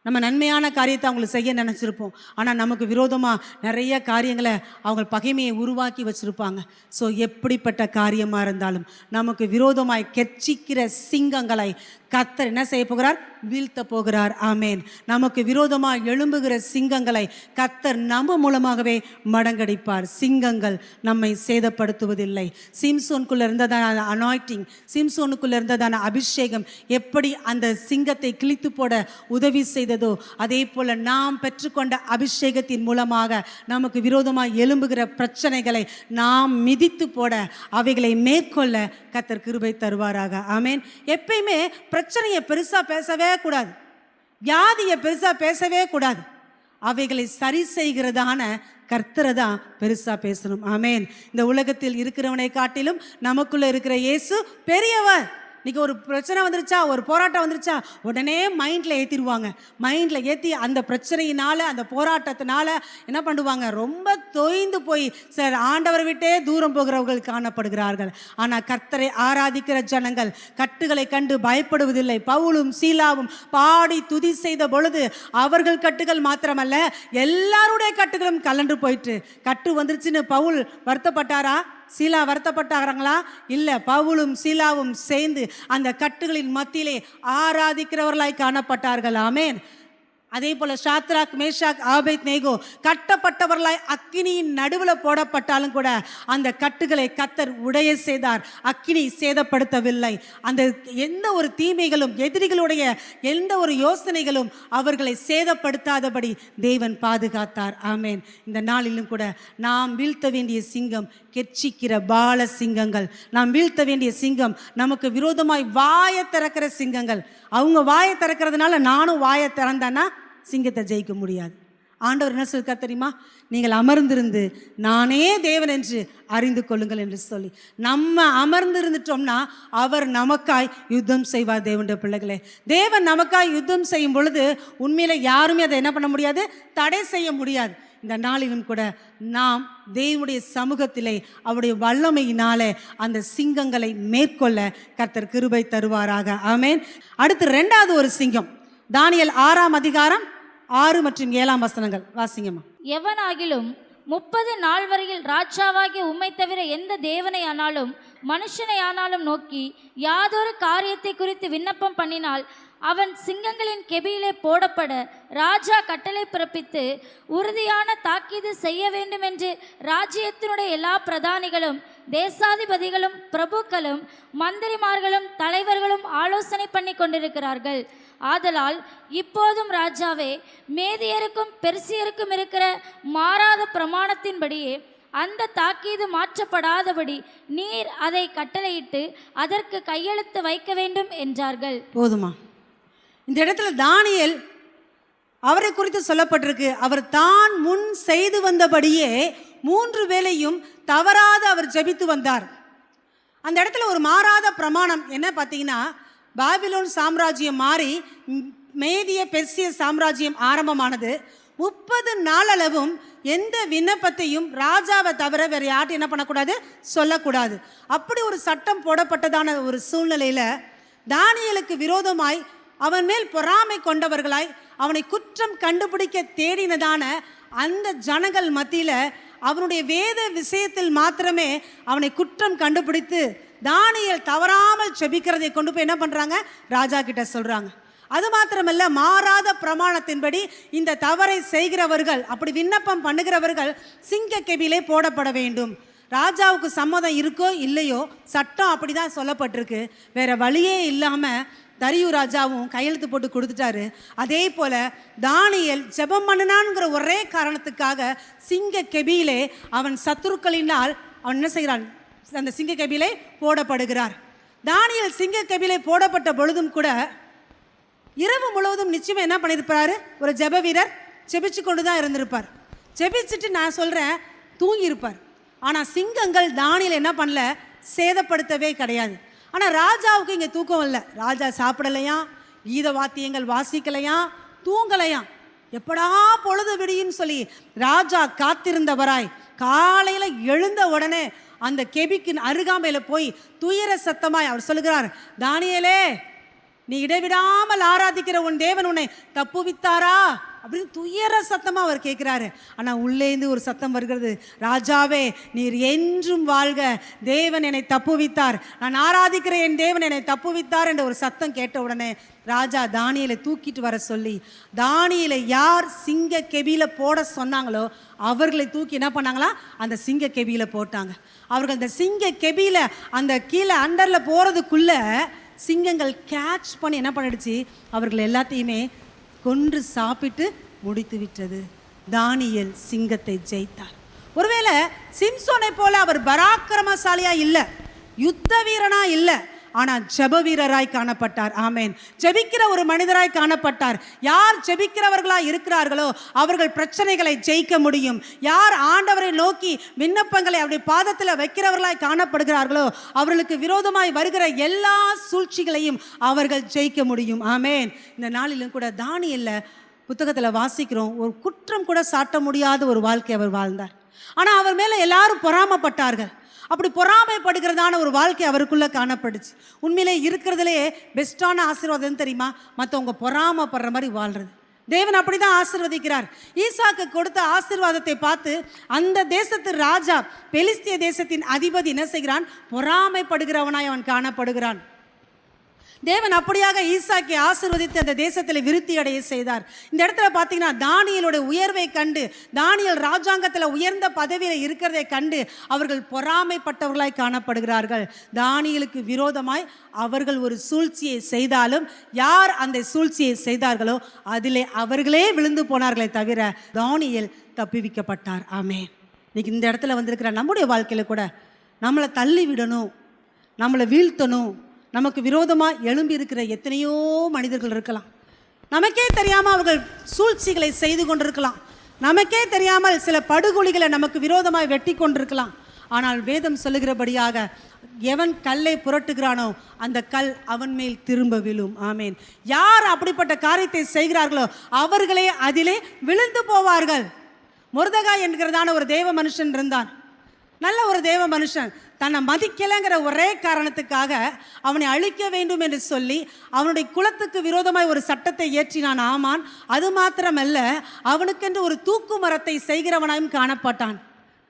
நம்ம நன்மையான காரியத்தை அவங்களுக்கு செய்ய நினச்சிருப்போம், ஆனால் நமக்கு விரோதமாக நிறைய காரியங்களை அவங்க பகைமையை உருவாக்கி வச்சுருப்பாங்க. ஸோ எப்படிப்பட்ட காரியமாக இருந்தாலும் நமக்கு விரோதமாய் கெர்ச்சிக்கிற சிங்கங்களை கர்த்தர் என்ன செய்ய போகிறார்? வீழ்த்த போகிறார். ஆமேன். நமக்கு விரோதமாக எழும்புகிற சிங்கங்களை கர்த்தர் நம்ம மூலமாகவே மடங்கடிப்பார். சிங்கங்கள் நம்மை சேதப்படுத்துவதில்லை. சிம்சோனுக்குள்ள இருந்ததான அனாயிட்டிங், சிம்சோனுக்குள்ள இருந்ததான அபிஷேகம் எப்படி அந்த சிங்கத்தை கிழித்து போட உதவி செய்ததோ, அதே போல நாம் பெற்றுக்கொண்ட அபிஷேகத்தின் மூலமாக நமக்கு விரோதமாக எழும்புகிற பிரச்சனைகளை நாம் மிதித்து போட, அவைகளை மேற்கொள்ள கர்த்தர் கிருபை தருவாராக. ஆமேன். எப்பயுமே பிரச்சனையை பெருசா பேசவே கூடாது, வியாதியை பெருசா பேசவே கூடாது. அவைகளை சரி செய்கிறதான கர்த்தரை தான் பெருசா பேசணும். ஆமேன். இந்த உலகத்தில் இருக்கிறவனை காட்டிலும் நமக்குள்ள இருக்கிற இயேசு பெரியவர். இன்றைக்கி ஒரு பிரச்சனை வந்துருச்சா, ஒரு போராட்டம் வந்துருச்சா, உடனே மைண்டில் ஏற்றிடுவாங்க. மைண்டில் ஏற்றி அந்த பிரச்சனையினால், அந்த போராட்டத்தினால என்ன பண்ணுவாங்க? ரொம்ப தொய்ந்து போய் சார் ஆண்டவரை விட்டே தூரம் போகிறவர்கள் காணப்படுகிறார்கள். ஆனால் கர்த்தரை ஆராதிக்கிற ஜனங்கள் கட்டுகளை கண்டு பயப்படுவதில்லை. பவுலும் சீலாவும் பாடி துதி செய்த பொழுது அவர்கள் கட்டுகள் மாத்திரமல்ல, எல்லாருடைய கட்டுகளும் கலண்டு போயிட்டு. கட்டு வந்துருச்சுன்னு பவுல் வருத்தப்பட்டாரா? சீலா வருத்தப்பட்டாங்களா? இல்லை. பவுலும் சீலாவும் சேர்ந்து அந்த கட்டுகளின் மத்தியிலே ஆராதிக்கிறவர்களாய் காணப்பட்டார்கள். ஆமேன். அதே போல சாத்ராக், மேஷாக், ஆபேத்நேகோ கட்டப்பட்டவர்களாய் அக்கினியின் நடுவில் போடப்பட்டாலும் கூட அந்த கட்டுகளை கர்த்தர் உடைய செய்தார். அக்கினி சேதப்படுத்தவில்லை. அந்த எந்த ஒரு தீமைகளும், எதிரிகளுடைய எந்த ஒரு யோசனைகளும் அவர்களை சேதப்படுத்தாதபடி தேவன் பாதுகாத்தார். ஆமேன். இந்த நாளிலும் கூட நாம் வீழ்த்த வேண்டிய சிங்கம் கெர்ச்சிக்கிற பால சிங்கங்கள். நாம் வீழ்த்த வேண்டிய சிங்கம் நமக்கு விரோதமாய் வாயை திறக்கிற சிங்கங்கள். அவங்க வாயை திறக்கிறதுனால நானும் வாயை திறந்தேன்னா சிங்கத்தை ஜெயிக்க முடியாது. ஆண்டவர் என்ன சொல்லிருக்கார் தெரியுமா? நீங்கள் அமர்ந்திருந்து நானே தேவன் என்று அறிந்து கொள்ளுங்கள் என்று சொல்லி நம்ம அமர்ந்திருந்துட்டோம்னா அவர் நமக்காய் யுத்தம் செய்வார். தேவனுடைய பிள்ளைகளே, தேவன் நமக்காய் யுத்தம் செய்யும் பொழுது உண்மையில யாருமே அதை என்ன பண்ண முடியாது? தடை செய்ய முடியாது. இந்த நாளிலும் கூட நாம் தேவனுடைய சமூகத்திலே அவருடைய வல்லமையினாலே அந்த சிங்கங்களை மேற்கொள்ள கர்த்தர் கிருபை தருவாராக. ஆமேன். அடுத்து இரண்டாவது ஒரு சிங்கம், தானியேல் 6ஆம் அதிகாரம் 6 மற்றும் 7ஆம் வசனங்கள் வாசிங்கம்மா. எவனாகிலும் 30 நாள் வரையில் ராஜாவாகிய உம்மை தவிர எந்த தேவனை ஆனாலும் மனுஷனை ஆனாலும் நோக்கி யாதொரு காரியத்தை குறித்து விண்ணப்பம் பண்ணினால் அவன் சிங்கங்களின் கெபியிலே போடப்பட ராஜா கட்டளை பிறப்பித்து உறுதியான தாக்கீது செய்ய வேண்டும் என்று ராஜ்யத்தினுடைய எல்லா பிரதானிகளும், தேசாதிபதிகளும், பிரபுக்களும், மந்திரிமார்களும், தலைவர்களும் ஆலோசனை பண்ணி கொண்டிருக்கிறார்கள். ஆதலால் இப்போதும் ராஜாவே, மேதியருக்கும் பெர்சியருக்கும் இருக்கிற மாறாத பிரமாணத்தின்படியே அந்த தாக்கீது மாற்றப்படாதபடி நீர் அதை கட்டளையிட்டு அதற்கு கையெழுத்து வைக்க வேண்டும் என்றார்கள். போதுமா? இந்த இடத்துல தானியேல் அவரை குறித்து சொல்லப்பட்டிருக்கு. அவர் தான் முன் செய்து வந்தபடியே 3 வேளையும் தவறாத அவர் ஜெபித்து வந்தார். அந்த இடத்துல ஒரு மாறாத பிரமாணம் என்ன பார்த்தீங்கன்னா, பாபிலோன் சாம்ராஜ்யம் மாறி மேதிய பெர்சிய சாம்ராஜ்யம் ஆரம்பமானது. 30 நாளளவும் எந்த விண்ணப்பத்தையும் ராஜாவை தவிர வேறு யார்ட்டும் என்ன பண்ணக்கூடாது? சொல்லக்கூடாது. அப்படி ஒரு சட்டம் போடப்பட்டதான ஒரு சூழ்நிலையில் தானியேலுக்கு விரோதமாய், அவன் மேல் பொறாமை கொண்டவர்களாய், அவனை குற்றம் கண்டுபிடிக்க தேடினதான அந்த ஜனங்கள் மத்தியில் அவனுடைய வேத விஷயத்தில் மாத்திரமே அவனை குற்றம் கண்டுபிடித்து தானியேல் தவறாமல் செபிக்கிறதை கொண்டு போய் என்ன பண்ணுறாங்க? ராஜா கிட்ட சொல்கிறாங்க. அது மாத்திரமல்ல, மாறாத பிரமாணத்தின்படி இந்த தவறை செய்கிறவர்கள், அப்படி விண்ணப்பம் பண்ணுகிறவர்கள் சிங்க கெபியிலே போடப்பட வேண்டும். ராஜாவுக்கு சம்மதம் இருக்கோ இல்லையோ, சட்டம் அப்படி தான் சொல்லப்பட்டிருக்கு. வேறு வழியே இல்லாமல் தரியு ராஜாவும் கையெழுத்து போட்டு கொடுத்துட்டாரு. அதே போல் தானியேல் ஜெபம் பண்ணினான்ங்கிற ஒரே காரணத்துக்காக சிங்க கெபியிலே அவன் சத்துருக்களினால் அவன் என்ன செய்கிறான்? அந்த சிங்க கெபியிலே போடப்படுகிறார். தானியேல் சிங்க கெபியிலே போடப்பட்ட பொழுதும் கூட இரவு முழுவதும் நிச்சயமாக என்ன பண்ணியிருப்பாரு? ஒரு ஜெப வீரர் ஜெபிச்சு கொண்டு தான் இருந்திருப்பார். ஜெபிச்சுட்டு நான் சொல்கிறேன் தூங்கியிருப்பார். ஆனால் சிங்கங்கள் தானியேல் என்ன பண்ணல? சேதப்படுத்தவே கிடையாது. ஆனால் ராஜாவுக்கு இங்கே தூக்கம் இல்லை. ராஜா சாப்பிடலையாம், கீத வாத்தியங்கள் வாசிக்கலையாம், தூங்கலையாம். எப்படா பொழுது விடியும் சொல்லி ராஜா காத்திருந்தவராய் காலையில் எழுந்த உடனே அந்த கெபிக்கு அருகாமையில் போய் துயர சத்தமாய் அவர் சொல்லுகிறார், தானியேலே, நீ இடைவிடாமல் ஆராதிக்கிற உன் தேவன் உன்னை தப்புவித்தாரா அப்படின்னு துயர சத்தமாக அவர் கேட்குறாரு. ஆனால் உள்ளேந்து ஒரு சத்தம் வருகிறது, ராஜாவே நீர் என்றும் வாழ்க, தேவன் என்னை தப்புவித்தார், நான் ஆராதிக்கிற என் தேவன் என்னை தப்புவித்தார் என்ற ஒரு சத்தம் கேட்ட உடனே ராஜா தானியேலை தூக்கிட்டு வர சொல்லி, தானியேலை யார் சிங்க கெபியில போட சொன்னாங்களோ அவர்களை தூக்கி என்ன பண்ணாங்களா? அந்த சிங்க கெபியில போட்டாங்க. அவர்கள் அந்த சிங்க கெபியில அந்த கீழே அண்டரில் போகிறதுக்குள்ள சிங்கங்கள் கேட்ச் பண்ணி என்ன பண்ணிடுச்சு? அவர்கள் எல்லாத்தையுமே கொன்று சாப்பிட்டு முடித்து விட்டது. தானியேல் சிங்கத்தை ஜெயித்தார். ஒருவேளை சிம்சோனை போல அவர் பராக்கிரமசாலியா இல்லை, யுத்த வீரனா இல்லை, ஆனால் ஜெப வீரராய் காணப்பட்டார். ஆமேன். ஜெபிக்கிற ஒரு மனிதராய் காணப்பட்டார். யார் ஜெபிக்கிறவர்களாய் இருக்கிறார்களோ அவர்கள் பிரச்சனைகளை ஜெயிக்க முடியும். யார் ஆண்டவரை நோக்கி விண்ணப்பங்களை அவருடைய பாதத்தில் வைக்கிறவர்களாய் காணப்படுகிறார்களோ அவர்களுக்கு விரோதமாய் வருகிற எல்லா சூழ்ச்சிகளையும் அவர்கள் ஜெயிக்க முடியும். ஆமேன். இந்த நாளிலும் கூட தானியேல் புத்தகத்தில் வாசிக்கிறோம், ஒரு குற்றம் கூட சாட்ட முடியாத ஒரு வாழ்க்கை அவர் வாழ்ந்தார். ஆனால் அவர் மேலே எல்லாரும் பொறாமப்பட்டார்கள். அப்படி பொறாமைப்படுகிறதான ஒரு வாழ்க்கை அவருக்குள்ளே காணப்படுச்சு. உண்மையிலே இருக்கிறதுலே பெஸ்ட்டான ஆசீர்வாதம் தெரியுமா? மற்றவங்க பொறாமப்படுற மாதிரி வாழ்கிறது. தேவன் அப்படி தான் ஆசீர்வதிக்கிறார். ஈசாக்கு கொடுத்த ஆசீர்வாதத்தை பார்த்து அந்த தேசத்து ராஜா, பெலிஸ்திய தேசத்தின் அதிபதி என்ன செய்கிறான்? பொறாமைப்படுகிறவனாய் அவன் காணப்படுகிறான். தேவன் அப்படியாக ஈசாக்கை ஆசீர்வதித்து அந்த தேசத்தில் விருத்தி அடைய செய்தார். இந்த இடத்துல பார்த்தீங்கன்னா தானியேலோட உயர்வை கண்டு, தானியேல் ராஜாங்கத்தில் உயர்ந்த பதவியில் இருக்கிறதை கண்டு அவர்கள் பொறாமைப்பட்டவர்களாய் காணப்படுகிறார்கள். தானியேலுக்கு விரோதமாய் அவர்கள் ஒரு சூழ்ச்சியை செய்தாலும் யார் அந்த சூழ்ச்சியை செய்தார்களோ அதிலே அவர்களே விழுந்து போனார்களே தவிர தானியேல் தப்புவிக்கப்பட்டார். ஆமென். இன்னைக்கு இந்த இடத்துல வந்திருக்கிற நம்முடைய வாழ்க்கையில் கூட நம்மளை தள்ளி விடணும், நம்மளை வீழ்த்தணும், நமக்கு விரோதமாக எழும்பி இருக்கிற எத்தனையோ மனிதர்கள் இருக்கலாம். நமக்கே தெரியாமல் அவர்கள் சூழ்ச்சிகளை செய்து கொண்டிருக்கலாம். நமக்கே தெரியாமல் சில படுகொலிகளை நமக்கு விரோதமாக வெட்டி கொண்டிருக்கலாம். ஆனால் வேதம் சொல்லுகிறபடியாக எவன் கல்லை புரட்டுகிறானோ அந்த கல் அவன் மேல் திரும்ப விழும். ஆமேன். யார் அப்படிப்பட்ட காரியத்தை செய்கிறார்களோ அவர்களே அதிலே விழுந்து போவார்கள். மொர்தெகாய் என்கிறதான ஒரு தேவ மனுஷன் இருந்தான். நல்ல ஒரு தேவ மனுஷன். தன்னை மதிக்கலைங்கிற ஒரே காரணத்துக்காக அவனை அழிக்க வேண்டும் என்று சொல்லி அவனுடைய குலத்துக்கு விரோதமாய் ஒரு சட்டத்தை ஏற்றினான் ஆமான். அது மாத்திரமல்ல, அவனுக்கென்று ஒரு தூக்கு மரத்தை செய்கிறவனாயும் காணப்பட்டான்.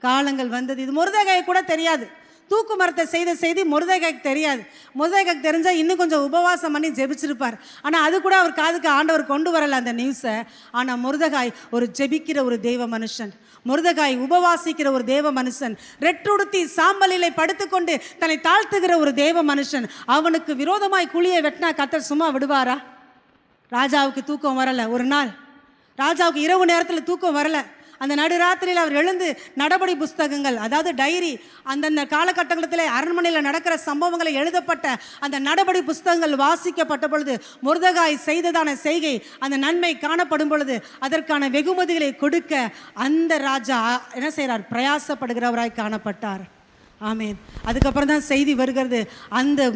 காலங்கள் வந்தது. இது மொர்தெகாய் கூட தெரியாது. தூக்கு மரத்தை செய்த செய்தி மொர்தெகாய்க்கு தெரியாது. மொர்தெகாய்க்கு தெரிஞ்சால் இன்னும் கொஞ்சம் உபவாசம் பண்ணி ஜெபிச்சிருப்பார். ஆனால் அது கூட அவர் காதுக்கு ஆண்டவர் கொண்டு வரல அந்த நியூஸை. ஆனால் மொர்தெகாய் ஒரு ஜெபிக்கிற ஒரு தெய்வ மனுஷன். மொர்தெகாய் உபவாசிக்கிற ஒரு தேவ மனுஷன். ரெட்டுடுத்தி சாம்பலிலே படுத்துக்கொண்டு தன்னை தாழ்த்துகிற ஒரு தேவ மனுஷன். அவனுக்கு விரோதமாய் குழியை வெட்டினா கர்த்தர் சும்மா விடுவாரா? ராஜாவுக்கு தூக்கம் வரலை. ஒரு நாள் ராஜாவுக்கு இரவு நேரத்தில் தூக்கம் வரலை. அந்த நடுராத்திரியில் அவர் எழுந்து நடபடி புஸ்தகங்கள், அதாவது டைரி, அந்தந்த காலகட்டத்தில் அரண்மனையில் நடக்கிற சம்பவங்களை எழுதப்பட்ட அந்த நடபடி புஸ்தகங்கள் வாசிக்கப்பட்ட பொழுது மொர்தெகாய் செய்ததான செய்கை அந்த நன்மை காணப்படும் பொழுது அதற்கான வெகுமதிகளை கொடுக்க அந்த ராஜா என்ன செய்கிறார்? பிரயாசப்படுகிறவராய் காணப்பட்டார். ஆமேன். அதுக்கப்புறம் தான் செய்தி வருகிறது, அந்த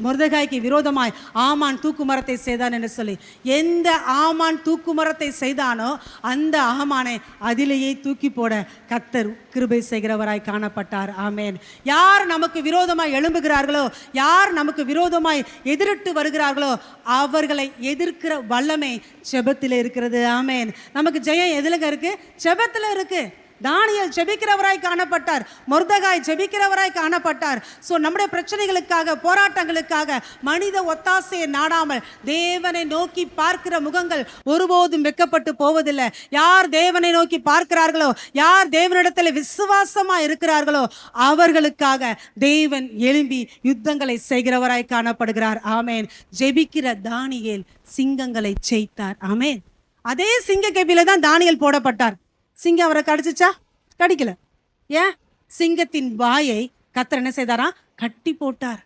மொர்தெகாய்க்கு விரோதமாய் ஆமான் தூக்கு மரத்தை செய்தான் என்று சொல்லி. எந்த ஆமான் தூக்கு மரத்தை செய்தானோ அந்த ஆமானை அதிலேயே தூக்கி போட கர்த்தர் கிருபை செய்கிறவராய் காணப்பட்டார். ஆமேன். யார் நமக்கு விரோதமாய் எழும்புகிறார்களோ, யார் நமக்கு விரோதமாய் எதிரிட்டு வருகிறார்களோ அவர்களை எதிர்க்கிற வல்லமை ஜெபத்தில் இருக்கிறது. ஆமேன். நமக்கு ஜெயம் எதுலங்க இருக்கு? ஜெபத்தில் இருக்கு. தானியேல் ஜெபிக்கிறவராய் காணப்பட்டார். மொர்தெகாய் ஜெபிக்கிறவராய் காணப்பட்டார். ஸோ நம்முடைய பிரச்சனைகளுக்காக, போராட்டங்களுக்காக மனித ஒத்தாசையை நாடாமல் தேவனை நோக்கி பார்க்கிற முகங்கள் ஒருபோதும் வெட்கப்பட்டு போவதில்லை. யார் தேவனை நோக்கி பார்க்கிறார்களோ, யார் தேவனிடத்தில் விசுவாசமா இருக்கிறார்களோ அவர்களுக்காக தேவன் எழும்பி யுத்தங்களை செய்கிறவராய் காணப்படுகிறார். ஆமேன். ஜெபிக்கிற தானியேல் சிங்கங்களை ஜெயித்தார். ஆமேன். அதே சிங்க கெபியில தான் தானியேல் போடப்பட்டார். சிங்கம் அவரை கடிச்சிச்சா? கடிக்கல. ஏன்? சிங்கத்தின் வாயை கர்த்தர் என்ன செய்தாரா? கட்டி போட்டார்.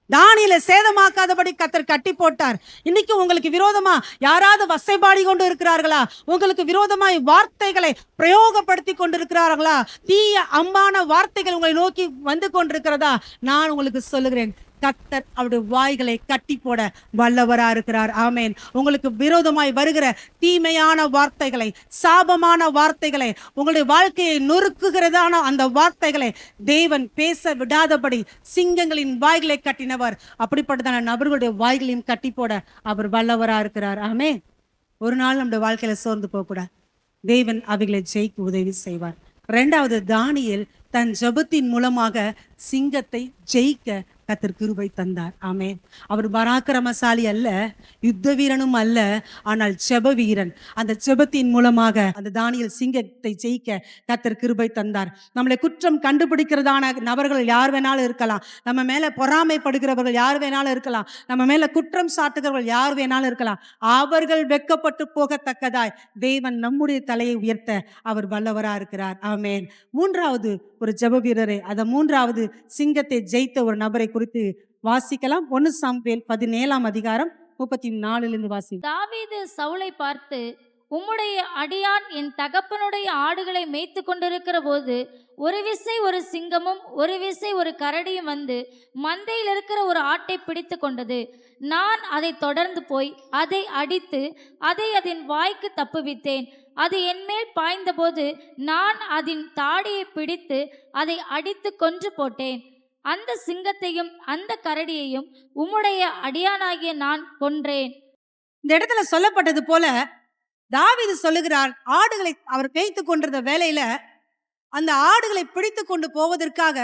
தானியேலை சேதமாக்காதபடி கர்த்தர் கட்டி போட்டார். இன்னைக்கு உங்களுக்கு விரோதமா யாராவது வசைபாடி கொண்டு இருக்கிறார்களா? உங்களுக்கு விரோதமாய் வார்த்தைகளை பிரயோகப்படுத்தி கொண்டிருக்கிறார்களா? தீய அம்மான வார்த்தைகள் உங்களை நோக்கி வந்து கொண்டிருக்கிறதா? நான் உங்களுக்கு சொல்லுகிறேன், கர்த்தர் அவருடைய வாய்களை கட்டி போட வல்லவரா இருக்கிறார். ஆமேன். உங்களுக்கு விரோதமாய் வருகிற தீமையான வார்த்தைகளை, சாபமான வார்த்தைகளை, உங்களுடைய வாழ்க்கையை நொறுக்குகிறதான அந்த வார்த்தைகளை தேவன் பேச விடாதபடி சிங்கங்களின் வாய்களை கட்டினவர். அப்படிப்பட்டதான நபர்களுடைய வாய்களையும் கட்டி போட அவர் வல்லவரா இருக்கிறார். ஆமேன். ஒரு நாள் நம்முடைய வாழ்க்கையில சோர்ந்து போகக்கூடாது. தேவன் அவைகளை ஜெயிக்க உதவி செய்வார். இரண்டாவது, தானியேல் தன் ஜெபத்தின் மூலமாக சிங்கத்தை ஜெயிக்க கர்த்தர் கிருபை தந்தார். ஆமென். அவர் பராக்கிரமசாலி அல்ல, யுத்த வீரனும் அல்ல, ஆனால் ஜெப வீரன். அந்த ஜெபத்தின் மூலமாக அந்த தானியேல் சிங்கத்தை ஜெயிக்க கர்த்தர் கிருபை தந்தார். நம்மளை குற்றம் கண்டுபிடிக்கிறதான நபர்கள் யார் வேணாலும் இருக்கலாம். நம்ம மேல பொறாமைப்படுகிறவர்கள் யார் வேணாலும் இருக்கலாம். நம்ம மேல குற்றம் சாட்டுகிறவர்கள் யார் வேணாலும் இருக்கலாம். அவர்கள் வெட்கப்பட்டு போகத்தக்கதாய் தேவன் நம்முடைய தலையை உயர்த்த அவர் வல்லவரா இருக்கிறார். ஆமென். மூன்றாவது ஒரு ஜெப வீரரை, மூன்றாவது சிங்கத்தை ஜெயித்த ஒரு நபரை குறித்து வாசிக்கலாம். 1 சாமுவேல் 17:34 வாசி. தாவீது சவுலை பார்த்து, உம்முடைய அடியான் என் தகப்பனுடைய ஆடுகளை மேய்த்து கொண்டிருக்கிற போது ஒரு விசை ஒரு சிங்கமும் ஒரு விசை ஒரு கரடியும் வந்து மந்தையில் இருக்கிற ஒரு ஆட்டை பிடித்து கொண்டது. நான் அதை தொடர்ந்து போய் அதை அடித்து அதை அதன் வாய்க்கு தப்புவித்தேன். அது என்மேல் பாய்ந்தபோது நான் அதன் தாடியை பிடித்து அதை அடித்து கொன்று போட்டேன். அந்த சிங்கத்தையும் அந்த கரடியையும் உம்முடைய அடியானாகிய நான் கொன்றேன். இந்த இடத்துல சொல்லப்பட்டது போல தாவீது சொல்லுகிறார், ஆடுகளை அவர் மேய்த்து கொண்டிருந்த வேளையில அந்த ஆடுகளை பிடித்து கொண்டு போவதற்காக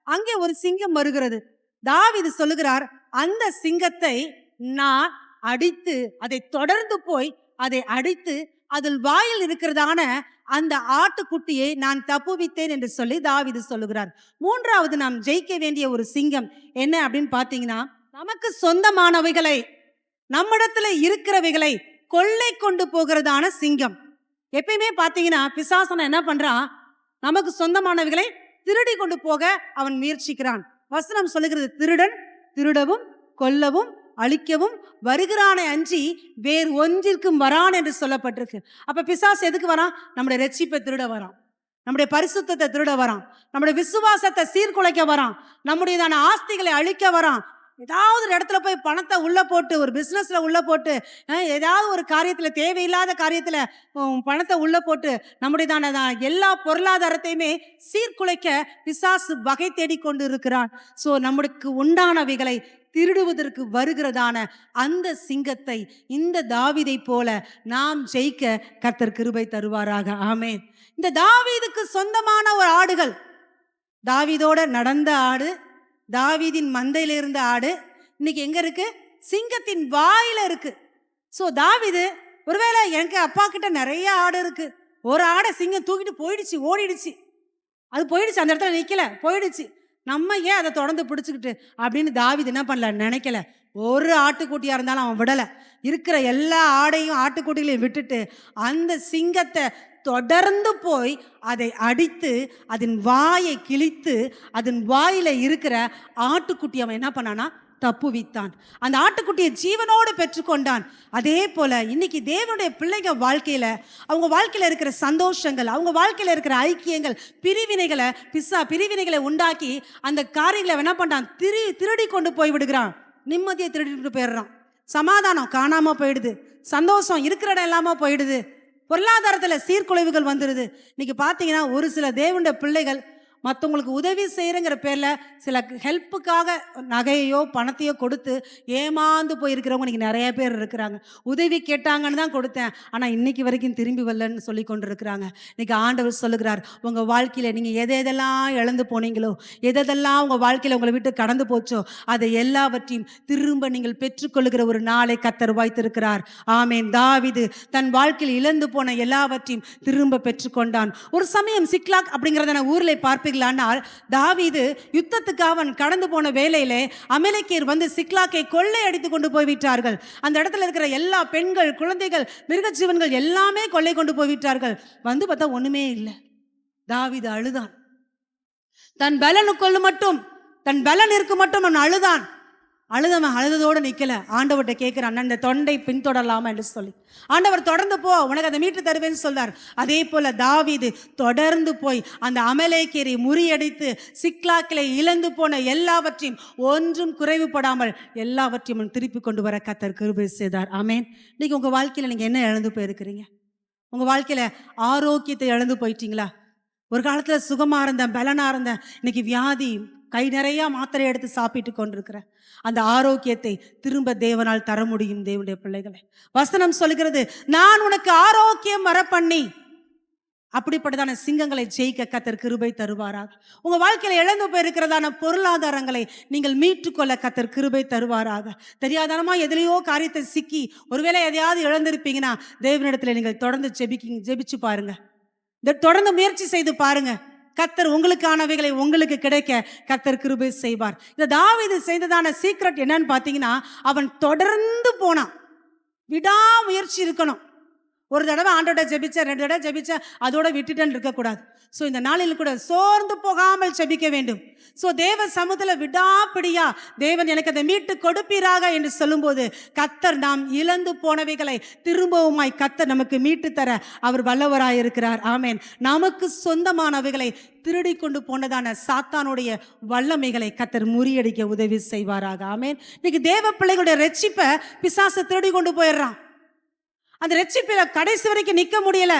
அங்கே ஒரு சிங்கம் வருகிறது. தாவீது சொல்லுகிறார், அந்த சிங்கத்தை நான் அடித்து அதை தொடர்ந்து போய் அதை அடித்து அதில் வாயில் இருக்கிறதான அந்த ஆட்டுக்குட்டியை நான் தப்புவித்தேன் என்று சொல்லி தாவீது சொல்லுகிறார். மூன்றாவது, நாம் ஜெயிக்க வேண்டிய ஒரு சிங்கம் என்ன அப்படின்னு பார்த்தீங்கன்னா, நமக்கு சொந்தமானவைகளை, நம்மிடத்துல இருக்கிறவைகளை கொள்ளை கொண்டு போகிறதான சிங்கம். எப்பயுமே பார்த்தீங்கன்னா பிசாசன என்ன பண்றான், நமக்கு சொந்தமானவைகளை திருடி கொண்டு போக அவன் முயற்சிக்கிறான். வசனம் சொல்லுகிறது, திருடன் திருடவும் கொல்லவும் அழிக்கவும் வருகிறானே அஞ்சி வேறு ஒன்றிற்கும் வரான் என்று சொல்லப்பட்டிருக்கு. அப்ப பிசாசு எதுக்கு வரான்? நம்முடைய ரட்சிப்பை திருட வரான், நம்முடைய பரிசுத்தத்தை திருட வரான், நம்முடைய விசுவாசத்தை சீர்குலைக்க வரான், நம்முடையதான ஆஸ்திகளை அழிக்க வரான். ஏதாவது ஒரு இடத்துல போய் பணத்தை உள்ள போட்டு, ஒரு பிசினஸ்ல உள்ள போட்டு, ஏதாவது ஒரு காரியத்துல, தேவையில்லாத காரியத்துல பணத்தை உள்ள போட்டு நம்முடையதான எல்லா பொருளாதாரத்தையுமே சீர்குலைக்க பிசாசு வகை தேடிக்கொண்டு இருக்கிறான். சோ நம்மளுக்கு உண்டானவைகளை திருடுவதற்கு வருகிறதான அந்த சிங்கத்தை இந்த தாவீதை போல நாம் ஜெயிக்க கர்த்தர் கிருபை தருவாராக. ஆமென். இந்த தாவீதுக்கு சொந்தமான ஒரு ஆடுகள், தாவீதோட நடந்த ஆடு, தாவீதின் மந்தையில இருந்த ஆடு இன்னைக்கு எங்க இருக்கு? சிங்கத்தின் வாயில இருக்கு. சோ தாவீது, ஒருவேளை எனக்கு அப்பா கிட்ட நிறைய ஆடு இருக்கு, ஒரு ஆடை சிங்கம் தூக்கிட்டு போயிடுச்சு, ஓடிடுச்சு, அது போயிடுச்சு, அந்த இடத்துல நிக்கல, போயிடுச்சு, நம்ம ஏன் அதை தொடர்ந்து பிடிச்சுக்கிட்டு அப்படின்னு தாவீது என்ன பண்ணல, நினைக்கல. ஒரு ஆட்டுக்குட்டியா இருந்தாலும் அவன் விடல. இருக்கிற எல்லா ஆடையும் ஆட்டுக்குட்டிகளையும் விட்டுட்டு அந்த சிங்கத்தை தொடர்ந்து போய் அதை அடித்து அதன் வாயை கிழித்து அதன் வாயில இருக்கிற ஆட்டுக்குட்டி அவன் என்ன பண்ணானா, தப்புவித்தான். அந்த ஆட்டுக்குட்டியை ஜீவனோடு பெற்றுக்கொண்டான். அதே போல இன்னைக்கு தேவனுடைய பிள்ளைங்க வாழ்க்கையில, அவங்க வாழ்க்கையில இருக்கிற சந்தோஷங்கள், அவங்க வாழ்க்கையில இருக்கிற ஐக்கியங்கள், பிரிவினைகளை உண்டாக்கி அந்த காரியங்களை என்ன பண்றான், திருடி கொண்டு போய் விடுகிறான். நிம்மதியை திருடிட்டு போயிடுறான், சமாதானம் காணாம போயிடுது, சந்தோஷம் இருக்கிற இடம் இல்லாம போயிடுது, பொருளாதாரத்துல சீர்குலைவுகள் வந்துடுது. இன்னைக்கு பாத்தீங்கன்னா ஒரு சில தேவனுடைய பிள்ளைகள் மற்றவங்களுக்கு உதவி செய்கிறங்கிற பேரில் சில ஹெல்ப்புக்காக நகையோ பணத்தையோ கொடுத்து ஏமாந்து போயிருக்கிறவங்க இன்றைக்கி நிறைய பேர் இருக்கிறாங்க. உதவி கேட்டாங்கன்னு தான் கொடுத்தேன், ஆனால் இன்னைக்கு வரைக்கும் திரும்பி வரலன்னு சொல்லி கொண்டு இருக்கிறாங்க. இன்றைக்கி ஆண்டவர் சொல்லுகிறார், உங்கள் வாழ்க்கையில் நீங்கள் எதெல்லாம் இழந்து போனீங்களோ, எதெல்லாம் உங்கள் வாழ்க்கையில் உங்களை விட்டு கடந்து போச்சோ, அதை எல்லாவற்றையும் திரும்ப நீங்கள் பெற்றுக்கொள்ளுகிற ஒரு நாளை கர்த்தர் வைத்திருக்கிறார். ஆமென். தாவீது தன் வாழ்க்கையில் இழந்து போன எல்லாவற்றையும் திரும்ப பெற்றுக்கொண்டான். ஒரு சமயம் சிக்லாக் அப்படிங்கிறத ஊரில் பார்ப்பேன். தாவீது யுத்தத்துக்கு அவன் கடந்து போன வேளையிலே அமலேக்கியர் வந்து சிக்லாக்கை கொள்ளை அடித்து கொண்டு போய்விட்டார்கள். அந்த இடத்துல இருக்கிற எல்லா பெண்கள், குழந்தைகள், மிருக ஜீவன்கள் எல்லாமே கொள்ளை கொண்டு போய்விட்டார்கள். வந்து பார்த்தா ஒண்ணுமே இல்லை. தாவீது அழுதான். தன் பலனுக்குள்ள மட்டும், தன் பலனிற்கு மட்டும் அவன் அழுதான். அழுதவன் அழுததோடு நிற்கல, ஆண்டவர்கிட்ட கேட்குறான், இந்த தொண்டை பின்தொடரலாமா என்று சொல்லி. ஆண்டவர் தொடர்ந்து போ, உனக்கு அதை மீட்டு தருவேன்னு சொல்றார். அதே போல தாவீது தொடர்ந்து போய் அந்த அமலேக்கியரை முறியடித்து சிக்லாக்கிலே இழந்து போன எல்லாவற்றையும் ஒன்றும் குறைவுபடாமல் எல்லாவற்றையும் திருப்பி கொண்டு வர கர்த்தர் கிருபை செய்தார். ஆமென். இன்னைக்கு உங்கள் வாழ்க்கையில் நீங்கள் என்ன இழந்து போயிருக்கிறீங்க? உங்கள் வாழ்க்கையில் ஆரோக்கியத்தை இழந்து போயிட்டீங்களா? ஒரு காலத்தில் சுகமாக இருந்தேன், பலனாக இருந்தேன், இன்னைக்கு வியாதி, கை நிறையா மாத்திரை எடுத்து சாப்பிட்டு கொண்டிருக்கிறேன். அந்த ஆரோக்கியத்தை திரும்ப தேவனால் தர முடியும். தேவனுடைய பிள்ளைகளை, வசனம் சொல்கிறது, நான் உனக்கு ஆரோக்கியம் வர பண்ணி. அப்படிப்பட்டதான சிங்கங்களை ஜெயிக்க கர்த்தர் கிருபை தருவாராக. உங்க வாழ்க்கையில இழந்து போயிருக்கிறதான பொருளாதாரங்களை நீங்கள் மீட்டுக்கொள்ள கர்த்தர் கிருபை தருவாராக. தெரியாதனமா எதிலையோ காரியத்தை சிக்கி ஒருவேளை எதையாவது இழந்திருப்பீங்கன்னா தேவனிடத்துல நீங்கள் தொடர்ந்து ஜெபிச்சு பாருங்க. தொடர்ந்து முயற்சி செய்து பாருங்க. கர்த்தர் உங்களுக்கானவைகளை உங்களுக்கு கிடைக்க கர்த்தர் கிருபை செய்வார். இந்த தாவீது செய்ததான சீக்ரெட் என்னன்னு பார்த்தீங்கன்னா, அவன் தொடர்ந்து போனான். விடாமுயற்சி இருக்கணும். ஒரு தடவை ஆண்டோட ஜெபிச்ச, 2 தடவை ஜெபிச்ச, அதோட விட்டுட்டேன்னு இருக்கக்கூடாது. ஸோ இந்த நாளில் கூட சோர்ந்து போகாமல் ஜெபிக்க வேண்டும். ஸோ தேவ சமூகத்தில் விடாப்பிடியா தேவன் எனக்கு அதை மீட்டு கொடுப்பீராக என்று சொல்லும்போது கர்த்தர் நாம் இழந்து போனவைகளை திரும்பவுமாய் கர்த்தர் நமக்கு மீட்டு தர அவர் வல்லவராய் இருக்கிறார். ஆமேன். நமக்கு சொந்தமானவைகளை திருடி கொண்டு போனதான சாத்தானுடைய வல்லமைகளை கர்த்தர் முறியடிக்க உதவி செய்வாராக. ஆமேன். இன்னைக்கு தேவ பிள்ளைகளுடைய ரட்சிப்பை பிசாசு திருடி கொண்டு போயிடுறான். அந்த ரட்சிப்பில கடைசி வரைக்கும் நிற்க முடியல.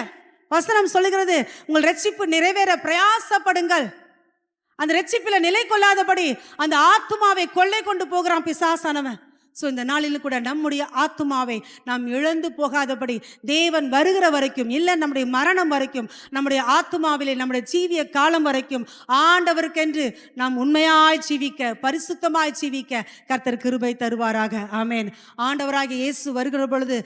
வசனம் சொல்லுகிறது, உங்கள் ரட்சிப்பு நிறைவேற பிரயாசப்படுங்கள். அந்த ரட்சிப்பில நிலை கொள்ளாதபடி அந்த ஆத்துமாவை கொள்ளை கொண்டு போகிறான் பிசாசானவன். ஸோ இந்த நாளில் கூட நம்முடைய ஆத்துமாவை நாம் இழந்து போகாதபடி தேவன் வருகிற வரைக்கும், இல்லை நம்முடைய மரணம் வரைக்கும், நம்முடைய ஆத்துமாவிலே நம்முடைய ஜீவிய காலம் வரைக்கும் ஆண்டவருக்கென்று நாம் உண்மையாய் ஜீவிக்க, பரிசுத்தமாய் ஜீவிக்க கர்த்தர் கிருபை தருவாராக. ஆமேன். ஆண்டவராகிய இயேசு வருகிற பொழுது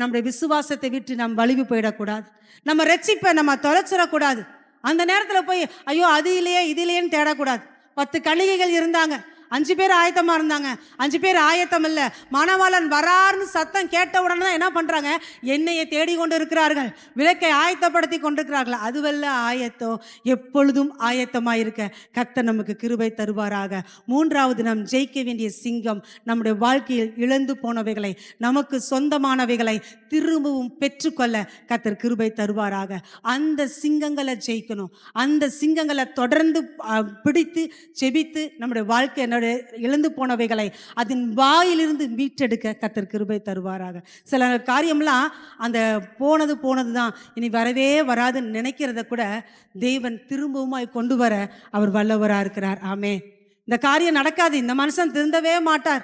நம்முடைய விசுவாசத்தை விட்டு நாம் வலிவு போயிடக்கூடாது. நம்ம ரட்சிப்பை நம்ம தொலைச்சிடக்கூடாது. அந்த நேரத்தில் போய் ஐயோ அது இல்லையே இது இல்லையேன்னு தேடக்கூடாது. 10 கன்னிகைகள் இருந்தாங்க, 5 பேர் ஆயத்தமாக இருந்தாங்க. 5 பேர் ஆயத்தம் இல்லை. மணவாளன் வராருன்னு சத்தம் கேட்ட உடனே தான் என்ன பண்ணுறாங்க? எண்ணெயை தேடி கொண்டு இருக்கிறார்கள், விளக்கை ஆயத்தப்படுத்தி கொண்டிருக்கிறார்கள். அதுவல்ல ஆயத்தம், எப்பொழுதும் ஆயத்தமாக இருக்க கர்த்தர் நமக்கு கிருபை தருவாராக. 3வது, நாம் ஜெயிக்க வேண்டிய சிங்கம் நம்முடைய வாழ்க்கையில் இழந்து போனவைகளை, நமக்கு சொந்தமானவைகளை திரும்பவும் பெற்றுக்கொள்ள கர்த்தர் கிருபை தருவாராக. அந்த சிங்கங்களை ஜெயிக்கணும். அந்த சிங்கங்களை தொடர்ந்து பிடித்து செபித்து நம்முடைய வாழ்க்கை இழந்து போனவைகளை அதன் வாயிலிருந்து மீட்டெடுக்க கர்த்தர் கிருபை தருவாராக. சில காரியம்லாம் அந்த போனது தான், இனி வரவே வராதுன்னு நினைக்கிறத கூட தேவன் திரும்பவுமாய் கொண்டு வர அவர் வல்லவராக இருக்கிறார். ஆமே. இந்த காரியம் நடக்காது, இந்த மனுஷன் திருந்தவே மாட்டார்,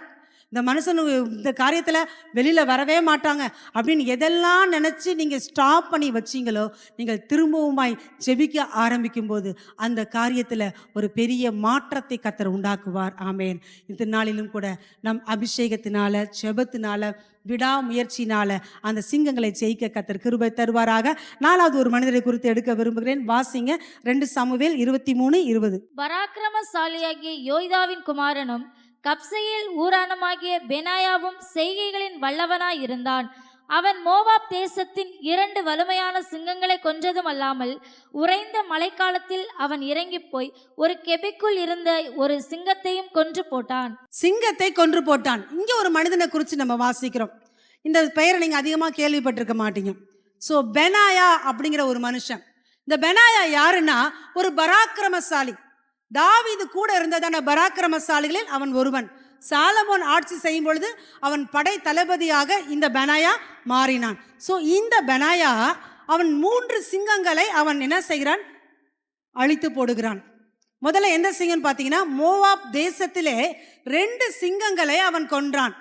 இந்த மனுஷன் இந்த காரியத்தில் வெளியில் வரவே மாட்டாங்க அப்படின்னு எதெல்லாம் நினச்சி நீங்கள் ஸ்டாப் பண்ணி வச்சிங்களோ, நீங்கள் திரும்பவுமாய் ஜெபிக்க ஆரம்பிக்கும் போது அந்த காரியத்தில் ஒரு பெரிய மாற்றத்தை கர்த்தர் உண்டாக்குவார். ஆமேன். இந்த நாளிலும் கூட நம் அபிஷேகத்தினால, ஜெபத்தினால, விடாமுயற்சினால அந்த சிங்கங்களை ஜெயிக்க கர்த்தர் கிருபை தருவாராக. 4வது ஒரு மனிதரை குறித்து எடுக்க விரும்புகிறேன். வாசிங்க 2 சாமுவேல் 23:20. பராக்கிரமசாலியாகிய யோய்தாவின் குமாரனும் கப்சேயேல் ஊரானுமாகிய பெனாயாவும் செய்கைகளின் வல்லவனாய் இருந்தான். அவன் மோவாப் தேசத்தின் 2 வலுமையான சிங்கங்களை கொன்றதும் அல்லாமல் உறைந்த மழைக்காலத்தில் அவன் இறங்கி போய் ஒரு கெபிக்குள் இருந்த ஒரு சிங்கத்தையும் கொன்று போட்டான். சிங்கத்தை கொன்று போட்டான். இங்கே ஒரு மனிதனை குறித்து நம்ம வாசிக்கிறோம். இந்த பெயரை நீங்கள் அதிகமாக கேள்விப்பட்டிருக்க மாட்டீங்க. ஸோ பெனாயா அப்படிங்கிற ஒரு மனுஷன். இந்த பெனாயா யாருன்னா ஒரு பராக்கிரமசாலி. தாவீது கூட இருந்ததான பராக்கிரமசாலிகளில் அவன் ஒருவன். சாலமோன் ஆட்சி செய்யும் பொழுது அவன் படை தளபதியாக இந்த பெனாயா மாறினான். ஸோ இந்த பெனாயா அவன் 3 சிங்கங்களை அவன் என்ன செய்கிறான்? அழித்து போடுகிறான். முதல்ல எந்த சிங்கம் பார்த்தீங்கன்னா, மோவாப் தேசத்திலே 2 சிங்கங்களை அவன் கொன்றான்.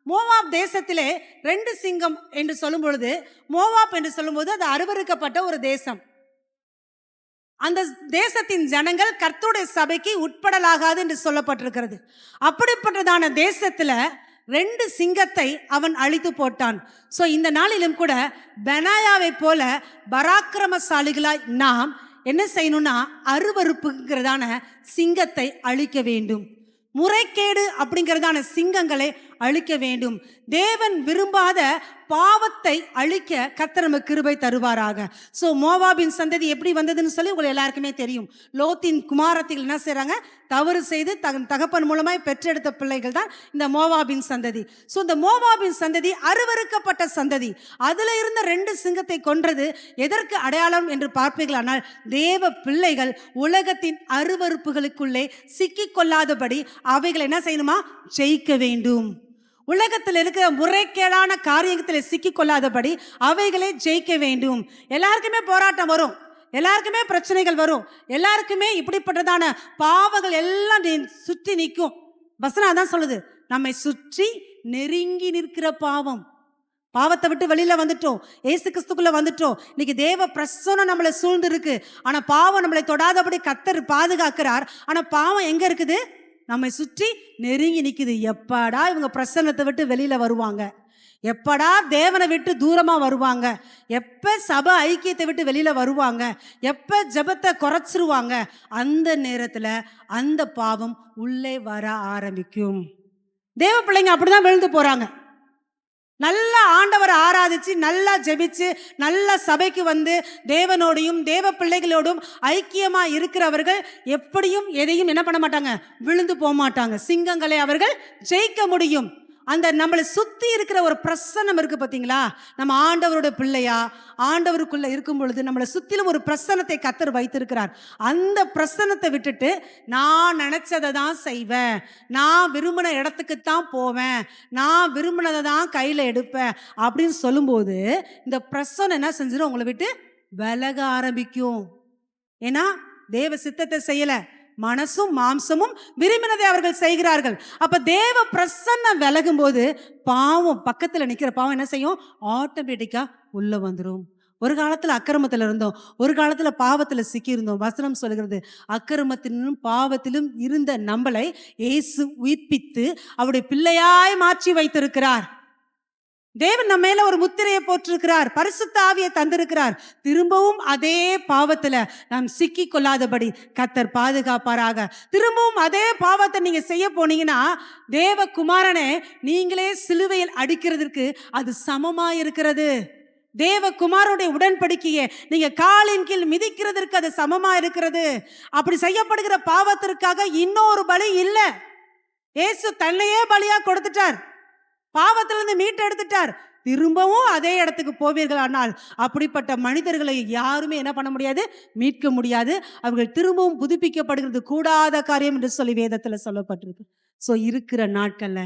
மோவாப் தேசத்திலே 2 சிங்கம் என்று சொல்லும் பொழுது, மோவாப் என்று சொல்லும்போது அது அருவருக்கப்பட்ட ஒரு தேசம். அந்த தேசத்தின் ஜனங்கள் கர்த்தருடைய சபைக்கு உட்படலாகாது என்று சொல்லப்பட்டிருக்கிறது. அப்படிப்பட்டதான தேசத்துல 2 சிங்கத்தை அவன் அழித்து போட்டான். ஸோ இந்த நாளிலும் கூட பெனாயாவை போல பராக்கிரமசாலிகளாய் நாம் என்ன செய்யணும்னா, அருவருப்புங்கிறதான சிங்கத்தை அழிக்க வேண்டும். முறைகேடு அப்படிங்கிறதான சிங்கங்களை அழிக்க வேண்டும். தேவன் விரும்பாத பாவத்தை அழிக்க கர்த்தர் நமக்கு கிருபை தருவாராக. ஸோ மோவாபின் சந்ததி எப்படி வந்ததுன்னு சொல்லி உங்களுக்கு எல்லாருக்குமே தெரியும். லோத்தின் குமாரத்திகள் என்ன செய்கிறாங்க, தவறு செய்து தகப்பன் மூலமாய் பெற்றெடுத்த பிள்ளைகள் தான் இந்த மோவாபின் சந்ததி. ஸோ இந்த மோவாபின் சந்ததி அருவருக்கப்பட்ட சந்ததி. அதில் இருந்த 2 சிங்கத்தை கொன்றது எதற்கு அடையாளம் என்று பார்ப்பீர்களானால், தேவ பிள்ளைகள் உலகத்தின் அருவருப்புகளுக்குள்ளே சிக்கிக்கொள்ளாதபடி அவைகளை என்ன செய்யணுமா, ஜெயிக்க வேண்டும். உலகத்தில் இருக்கிற முறைகேடான காரியத்தில் சிக்கிக்கொள்ளாதபடி அவைகளை ஜெயிக்க வேண்டும். எல்லாருக்குமே போராட்டம் வரும், எல்லாருக்குமே பிரச்சனைகள் வரும், எல்லாருக்குமே இப்படிப்பட்டதான பாவங்கள் எல்லாம் சுற்றி நிற்கும். வசனம் அதான் சொல்லுது, நம்மை சுற்றி நெருங்கி நிற்கிற பாவம். பாவத்தை விட்டு வெளியில வந்துட்டோம், ஏசு கிறிஸ்துக்குள்ள வந்துட்டோம். இன்னைக்கு தேவ பிரசன்னம் நம்மளை சூழ்ந்து இருக்கு. ஆனா பாவம் நம்மளை தொடாதபடி கர்த்தர் பாதுகாக்கிறார். ஆனா பாவம் எங்க இருக்குது, நம்மை சுற்றி நெருங்கி நிற்குது. எப்படா இவங்க பிரசன்னத்தை விட்டு வெளியில வருவாங்க, எப்படா தேவனை விட்டு தூரமா வருவாங்க, எப்ப சபை ஐக்கியத்தை விட்டு வெளியில வருவாங்க, எப்ப ஜெபத்தை குறைச்சிருவாங்க, அந்த நேரத்துல அந்த பாவம் உள்ளே வர ஆரம்பிக்கும். தேவ பிள்ளைங்க அப்படிதான் விழுந்து போறாங்க. நல்லா ஆண்டவரை ஆராதிச்சு, நல்லா ஜெபிச்சு, நல்ல சபைக்கு வந்து தேவனோடையும் தேவ பிள்ளைகளோடும் ஐக்கியமா இருக்கிறவர்கள் எப்படியும் எதையும் என்ன பண்ண மாட்டாங்க, விழுந்து போக மாட்டாங்க. சிங்கங்களை அவர்கள் ஜெயிக்க முடியும். அந்த நம்மளை சுற்றி இருக்கிற ஒரு பிரசன்னம் இருக்கு பார்த்தீங்களா, நம்ம ஆண்டவரோட பிள்ளையா ஆண்டவருக்குள்ள இருக்கும் பொழுது நம்மளை சுற்றிலும் ஒரு பிரசன்னத்தை கர்த்தர் வைத்திருக்கிறார். அந்த பிரசன்னத்தை விட்டுட்டு நான் நினைச்சதை தான் செய்வேன், நான் விரும்பின இடத்துக்குத்தான் போவேன், நான் விரும்பினதை தான் கையில் எடுப்பேன் அப்படின்னு சொல்லும்போது இந்த பிரசன்னம் என்ன செஞ்சிடும், உங்களை விட்டு விலக ஆரம்பிக்கும். ஏன்னா தேவ சித்தத்தை செய்யலை, மனசும் மாம்சமும் விரும்பினதை அவர்கள் செய்கிறார்கள். அப்ப தேவ பிரசன்னம் விலகும் போது பாவம், பக்கத்தில் நிற்கிற பாவம் என்ன செய்யும், ஆட்டோமேட்டிக்கா உள்ள வந்துடும். ஒரு காலத்துல அக்கிரமத்தில் இருந்தோம், ஒரு காலத்துல பாவத்துல சிக்கி இருந்தோம். வசனம் சொல்கிறது, அக்கிரமத்திலும் பாவத்திலும் இருந்த நம்மளை இயேசு உயிர்ப்பித்து அவருடைய பிள்ளையாய் மாற்றி வைத்திருக்கிறார். தேவன் நம்ம மேல ஒரு முத்திரையை போட்டிருக்கிறார், பரிசுத்த ஆவியை தந்திருக்கிறார். திரும்பவும் அதே பாவத்துல நாம் சிக்கி கொள்ளாதபடி கர்த்தர் பாதுகாப்பாராக. திரும்பவும் அதே பாவத்தை நீங்க செய்ய போனீங்கன்னா தேவ குமாரனை நீங்களே சிலுவையில் அடிக்கிறதுக்கு அது சமமா இருக்கிறது. தேவ குமாரனுடைய உடன்படிக்கையை நீங்க காலின் கீழ் மிதிக்கிறதற்கு அது சமமா இருக்கிறது. அப்படி செய்யப்படுகிற பாவத்திற்காக இன்னொரு பலி இல்லை. இயேசு தன்னையே பலியா கொடுத்துட்டார், பாவத்திலிருந்து மீட்டு எடுத்துட்டார். திரும்பவும் அதே இடத்துக்கு போவீர்கள், ஆனால் அப்படிப்பட்ட மனிதர்களை யாருமே என்ன பண்ண முடியாது, மீட்க முடியாது. அவர்கள் திரும்பவும் புதுப்பிக்கப்படுகிறது கூடாத காரியம் என்று சொல்லி வேதத்தில் சொல்லப்பட்டிருக்கு. ஸோ இருக்கிற நாட்கள்ல